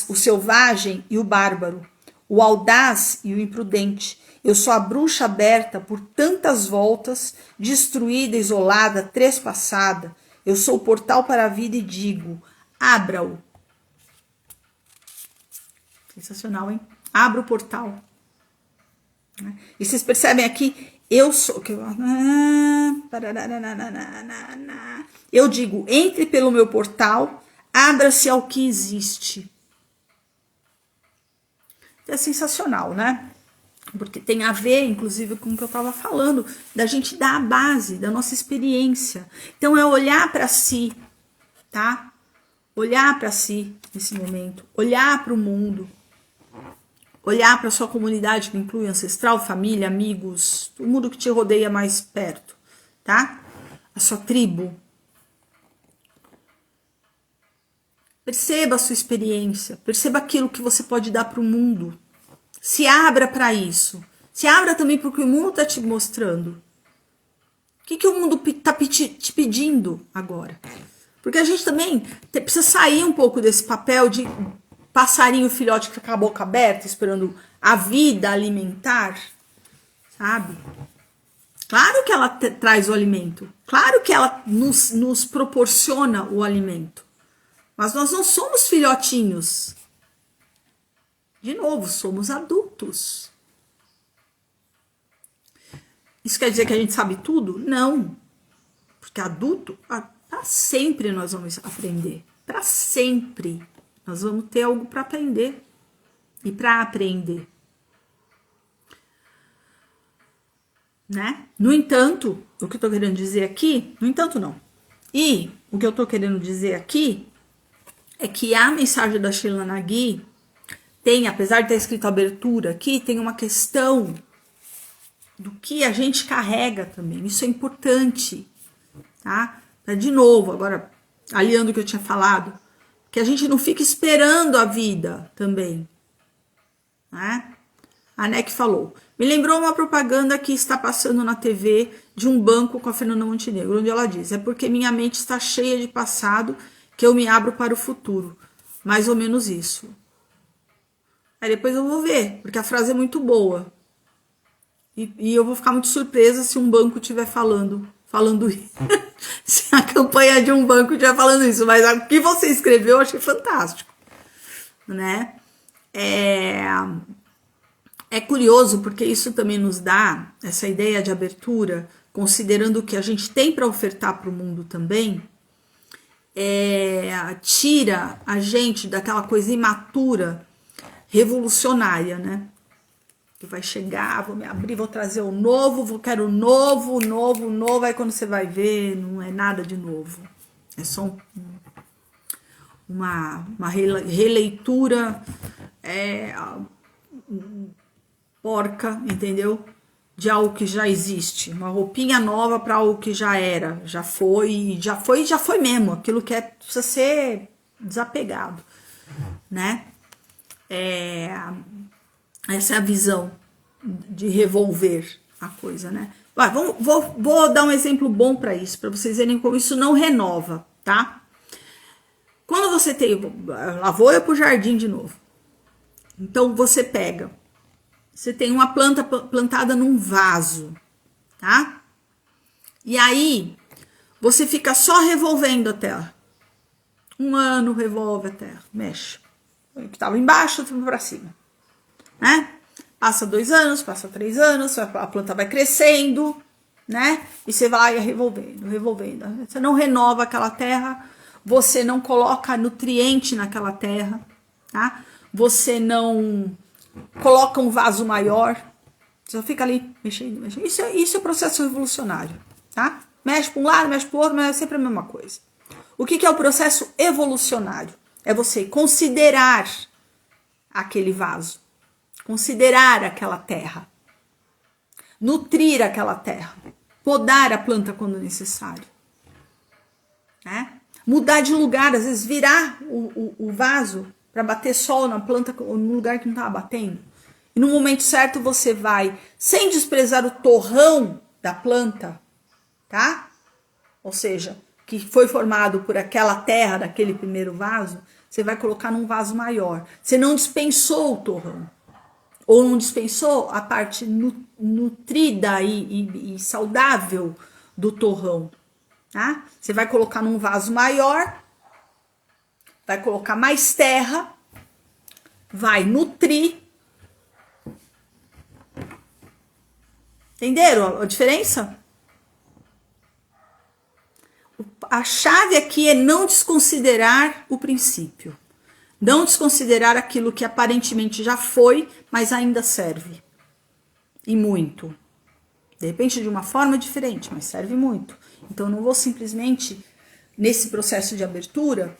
o selvagem e o bárbaro, o audaz e o imprudente. Eu sou a bruxa aberta por tantas voltas, destruída, isolada, trespassada. Eu sou o portal para a vida e digo, abra-o. Sensacional, hein? Abra o portal. E vocês percebem aqui, Eu sou. Eu digo, entre pelo meu portal, abra-se ao que existe. É sensacional, né? Porque tem a ver, inclusive, com o que eu estava falando, da gente dar a base da nossa experiência. Então, é olhar para si, tá? Olhar para si nesse momento, olhar para o mundo, olhar para sua comunidade, que inclui ancestral, família, amigos, o mundo que te rodeia mais perto, tá? A sua tribo. Perceba a sua experiência, perceba aquilo que você pode dar para o mundo. Se abra para isso. Se abra também para o que o mundo está te mostrando. O que o mundo está te pedindo agora? Porque a gente também precisa sair um pouco desse papel de passarinho filhote que fica com a boca aberta, esperando a vida alimentar, sabe? Claro que ela traz o alimento. Claro que ela nos proporciona o alimento. Mas nós não somos filhotinhos. De novo, somos adultos. Isso quer dizer que a gente sabe tudo? Não. Porque adulto, para sempre nós vamos aprender. Para sempre. Nós vamos ter algo para aprender. E para aprender. Né? No entanto, o que eu tô querendo dizer aqui... No entanto, não. E o que eu tô querendo dizer aqui é que a mensagem da Sheila Nagui tem, apesar de ter escrito abertura aqui, tem uma questão do que a gente carrega também. Isso é importante, tá? De novo, agora, aliando o que eu tinha falado, que a gente não fica esperando a vida também, né? A NEC falou, me lembrou uma propaganda que está passando na TV de um banco com a Fernanda Montenegro, onde ela diz, é porque minha mente está cheia de passado que eu me abro para o futuro. Mais ou menos isso. Aí depois eu vou ver, porque a frase é muito boa. E eu vou ficar muito surpresa se um banco estiver falando isso. Se a campanha de um banco estiver falando isso. Mas o que você escreveu eu achei fantástico. Né? É curioso porque isso também nos dá essa ideia de abertura, considerando o que a gente tem para ofertar para o mundo também, tira a gente daquela coisa imatura, revolucionária, né? Que vai chegar, vou me abrir, vou trazer o novo, quero o novo, aí quando você vai ver, não é nada de novo. É só uma releitura porca, entendeu? De algo que já existe, uma roupinha nova para algo que já era, já foi mesmo, aquilo que precisa ser desapegado, né? Essa é a visão de revolver a coisa, né? Vou dar um exemplo bom para isso, para vocês verem como isso não renova, tá? Quando você tem... Lá vou eu pro jardim de novo. Então, você tem uma planta plantada num vaso, tá? E aí, você fica só revolvendo a terra. Um ano revolve a terra, mexe. O que estava embaixo, tudo para cima. Né? Passa 2 anos, passa 3 anos, a planta vai crescendo, né? E você vai revolvendo. Você não renova aquela terra, você não coloca nutriente naquela terra, tá? Você não coloca um vaso maior, você só fica ali mexendo. Isso é processo revolucionário, tá? Mexe para um lado, mexe para o outro, mas é sempre a mesma coisa. O que é o processo evolucionário? É você considerar aquele vaso, considerar aquela terra, nutrir aquela terra, podar a planta quando necessário, né? Mudar de lugar, às vezes virar o vaso para bater sol na planta no lugar que não estava batendo. E no momento certo você vai, sem desprezar o torrão da planta, tá? Ou seja, que foi formado por aquela terra daquele primeiro vaso, você vai colocar num vaso maior. Você não dispensou o torrão. Ou não dispensou a parte nutrida e saudável do torrão. Tá? Você vai colocar num vaso maior, vai colocar mais terra, vai nutrir Entenderam a diferença? A chave aqui é não desconsiderar o princípio. Não desconsiderar aquilo que aparentemente já foi, mas ainda serve. E muito. De repente de uma forma diferente, mas serve muito. Então não vou simplesmente, nesse processo de abertura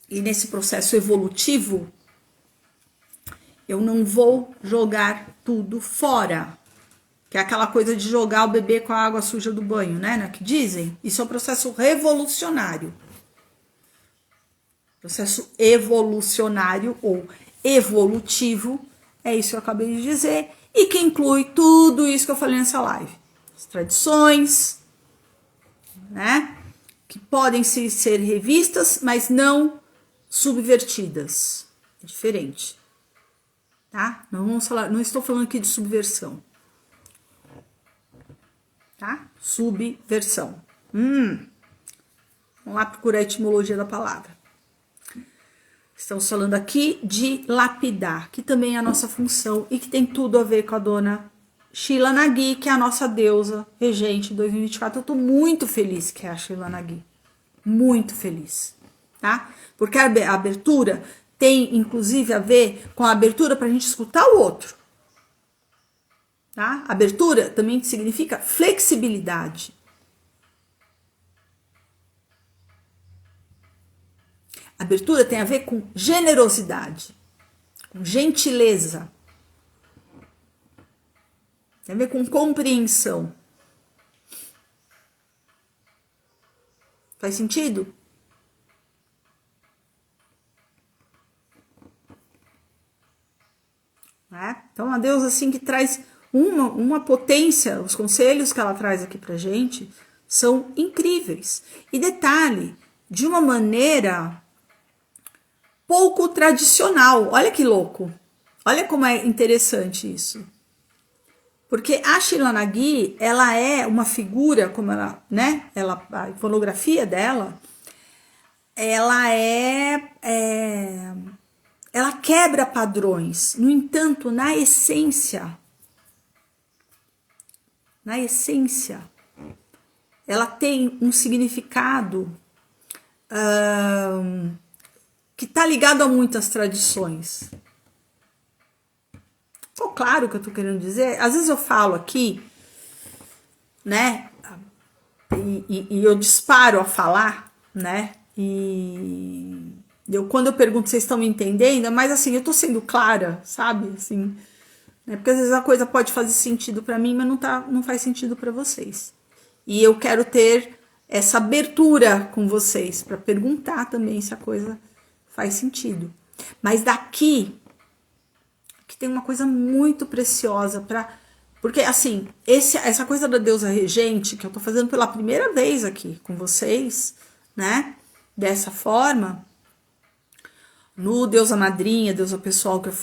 e nesse processo evolutivo, eu não vou jogar tudo fora. Que é aquela coisa de jogar o bebê com a água suja do banho, né? Que dizem. Isso é um processo revolucionário. Processo evolucionário ou evolutivo. É isso que eu acabei de dizer. E que inclui tudo isso que eu falei nessa live. As tradições, né? Que podem ser revistas, mas não subvertidas. É diferente. Tá? Não vamos falar, não estou falando aqui de subversão. Tá? Subversão. Vamos lá procurar a etimologia da palavra. Estamos falando aqui de lapidar, que também é a nossa função e que tem tudo a ver com a dona Sheila Nagui, que é a nossa deusa regente 2024. Eu tô muito feliz que é a Sheila Nagui. Muito feliz, tá? Porque a abertura tem, inclusive, a ver com a abertura para a gente escutar o outro. Tá? Abertura também significa flexibilidade. Abertura tem a ver com generosidade, com gentileza. Tem a ver com compreensão. Faz sentido? Então, a deusa assim que traz uma potência, os conselhos que ela traz aqui pra gente são incríveis. E detalhe, de uma maneira pouco tradicional. Olha que louco. Olha como é interessante isso. Porque a Sheila Nagui, ela é uma figura, como ela, né? A iconografia dela, ela ela quebra padrões. No entanto, na essência, ela tem um significado que está ligado a muitas tradições. Ficou claro o que eu estou querendo dizer? Às vezes eu falo aqui, né? E eu disparo a falar, né? E quando eu pergunto se vocês estão me entendendo, mas assim, eu estou sendo clara, sabe? Assim, né? Porque às vezes a coisa pode fazer sentido para mim, mas não faz sentido para vocês. E eu quero ter essa abertura com vocês para perguntar também se a coisa faz sentido. Mas daqui que tem uma coisa muito preciosa para, porque assim, essa coisa da deusa regente que eu tô fazendo pela primeira vez aqui com vocês, né? Dessa forma, no deusa madrinha, deusa pessoal que eu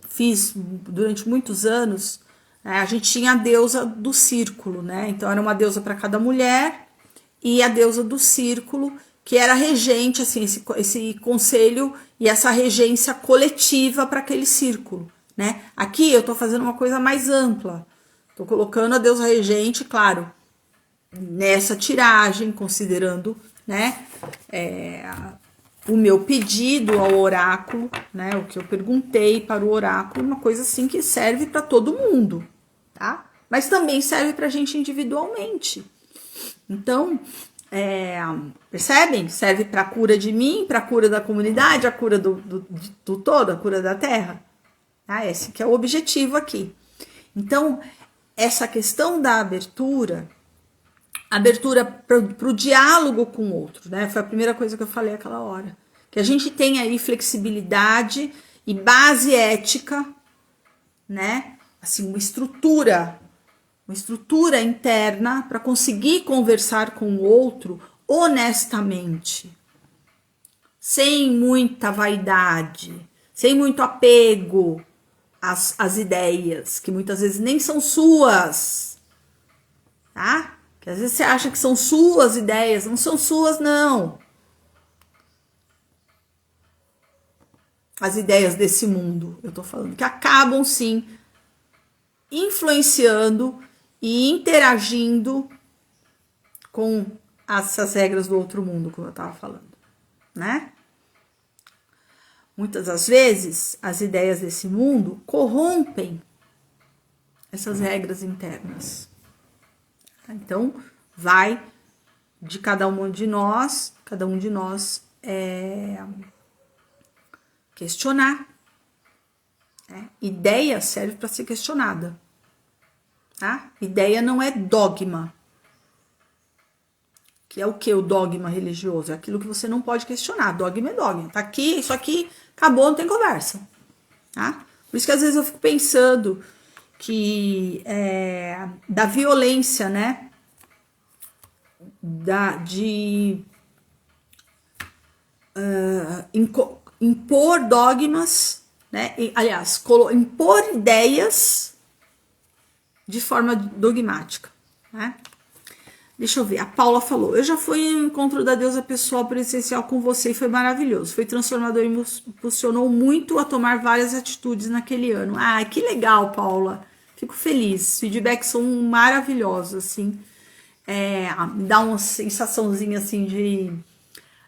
fiz durante muitos anos, a gente tinha a deusa do círculo, né? Então era uma deusa para cada mulher e a deusa do círculo, que era regente, assim, esse conselho e essa regência coletiva para aquele círculo, né? Aqui eu tô fazendo uma coisa mais ampla. Tô colocando a deusa regente, claro, nessa tiragem, considerando, né, o meu pedido ao oráculo, né, o que eu perguntei para o oráculo, uma coisa assim que serve para todo mundo, tá? Mas também serve para a gente individualmente. Então, percebem? Serve para a cura de mim, para a cura da comunidade, a cura do todo, a cura da Terra. Tá? Esse que é o objetivo aqui. Então, essa questão da abertura para o diálogo com o outro, né? Foi a primeira coisa que eu falei aquela hora. Que a gente tem aí flexibilidade e base ética, né? Assim, uma estrutura interna para conseguir conversar com o outro honestamente, sem muita vaidade, sem muito apego às ideias, que muitas vezes nem são suas, tá? Que às vezes você acha que são suas ideias, não são suas, não. As ideias desse mundo, eu tô falando, que acabam sim influenciando e interagindo com essas regras do outro mundo, como eu estava falando, né? Muitas das vezes, as ideias desse mundo corrompem essas regras internas. Então, vai de cada um de nós questionar. Né? Ideia serve para ser questionada. Tá? Ideia não é dogma. Que é o que o dogma religioso? É aquilo que você não pode questionar. Dogma é dogma. Tá aqui, isso aqui, acabou, não tem conversa. Tá? Por isso que às vezes eu fico pensando que da violência, né? Impor dogmas, né? Aliás, impor ideias de forma dogmática, né? Deixa eu ver, a Paula falou, eu já fui em encontro da deusa pessoal presencial com você e foi maravilhoso, foi transformador e me impulsionou muito a tomar várias atitudes naquele ano. Ah, que legal, Paula, fico feliz, feedbacks são maravilhosos, assim, me dá uma sensaçãozinha assim de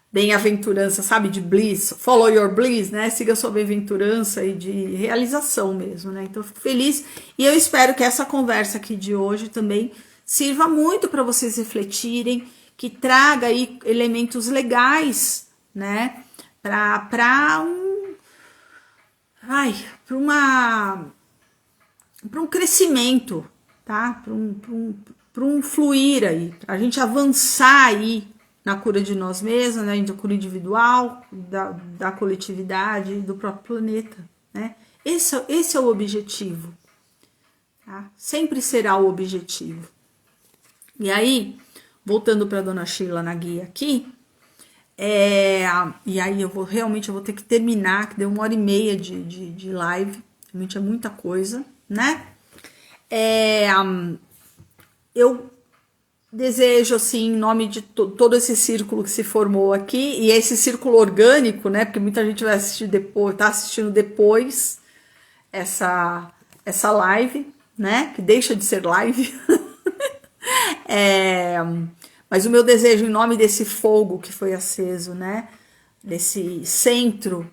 bem-aventurança, sabe, de bliss, follow your bliss, né, siga sua bem-aventurança e de realização mesmo, né, então eu fico feliz e eu espero que essa conversa aqui de hoje também sirva muito para vocês refletirem, que traga aí elementos legais, né, para um crescimento, tá, para um fluir aí, para a gente avançar aí na cura de nós mesmos, né, da cura individual, da coletividade, do próprio planeta, né? Esse é o objetivo, tá? Sempre será o objetivo. E aí, voltando para a dona Sheila na guia aqui, e aí eu vou ter que terminar, que deu 1h30 de live, realmente é muita coisa, né? Eu desejo, assim, em nome de todo esse círculo que se formou aqui, e esse círculo orgânico, né? Porque muita gente vai assistir depois, tá assistindo depois essa live, né? Que deixa de ser live. Mas o meu desejo, em nome desse fogo que foi aceso, né? Desse centro,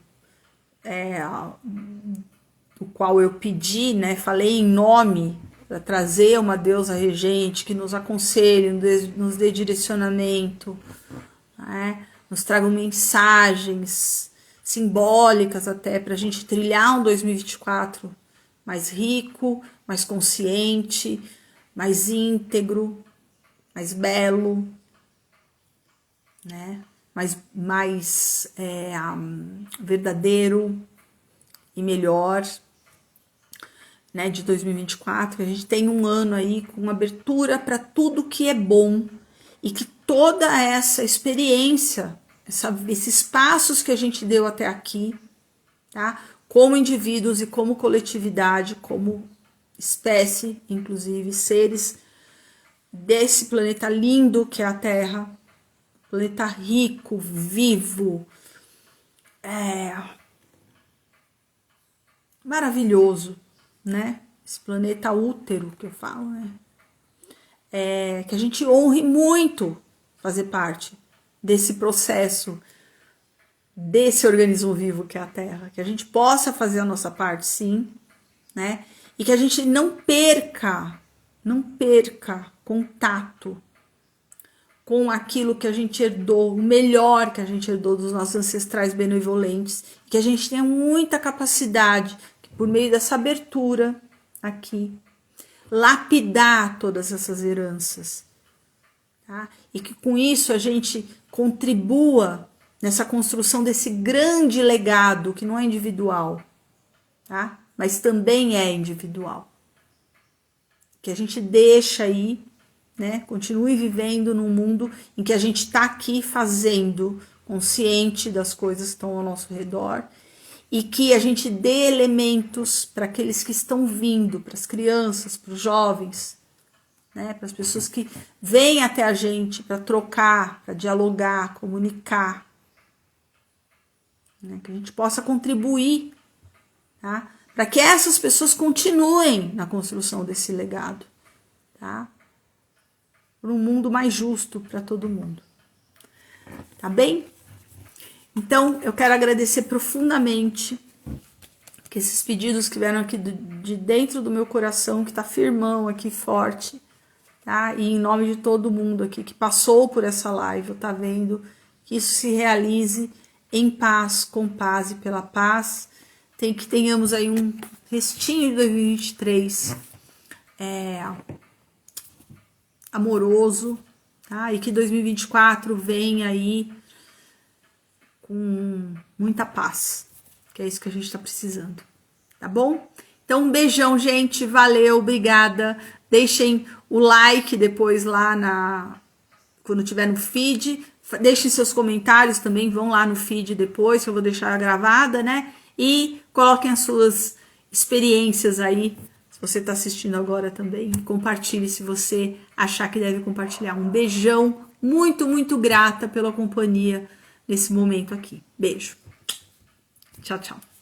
do qual eu pedi, né? Falei em nome, para trazer uma deusa regente que nos aconselhe, nos dê direcionamento, né? Nos traga mensagens simbólicas até para a gente trilhar um 2024 mais rico, mais consciente, mais íntegro, mais belo, né? mais verdadeiro e melhor, né, de 2024, a gente tem um ano aí com abertura para tudo que é bom e que toda essa experiência, esses passos que a gente deu até aqui, tá? Como indivíduos e como coletividade, como espécie, inclusive seres desse planeta lindo que é a Terra, planeta rico, vivo, maravilhoso, né? Esse planeta útero que eu falo, né? Que a gente honre muito fazer parte desse processo, desse organismo vivo que é a Terra, que a gente possa fazer a nossa parte, sim, né? E que a gente não perca contato com aquilo que a gente herdou, o melhor que a gente herdou dos nossos ancestrais benevolentes, que a gente tenha muita capacidade, por meio dessa abertura aqui, lapidar todas essas heranças, tá? E que com isso a gente contribua nessa construção desse grande legado que não é individual, tá? Mas também é individual. Que a gente deixa aí, né? Continue vivendo num mundo em que a gente está aqui fazendo, consciente das coisas que estão ao nosso redor, e que a gente dê elementos para aqueles que estão vindo, para as crianças, para os jovens, né? Para as pessoas que vêm até a gente para trocar, para dialogar, comunicar, né? Que a gente possa contribuir, tá? Para que essas pessoas continuem na construção desse legado, tá? Por um mundo mais justo para todo mundo. Tá bem? Então, eu quero agradecer profundamente que esses pedidos que vieram aqui de dentro do meu coração, que tá firmão aqui, forte, tá? E em nome de todo mundo aqui que passou por essa live, tá vendo? Que isso se realize em paz, com paz e pela paz. Que tenhamos aí um restinho de 2023 amoroso, tá? E que 2024 venha aí com muita paz, que é isso que a gente tá precisando, tá bom? Então, um beijão, gente, valeu, obrigada. Deixem o like depois lá quando tiver no feed, deixem seus comentários também, vão lá no feed depois, que eu vou deixar gravada, né? E coloquem as suas experiências aí, se você tá assistindo agora também, compartilhe se você achar que deve compartilhar. Um beijão, muito, muito grata pela companhia nesse momento aqui. Beijo. Tchau, tchau.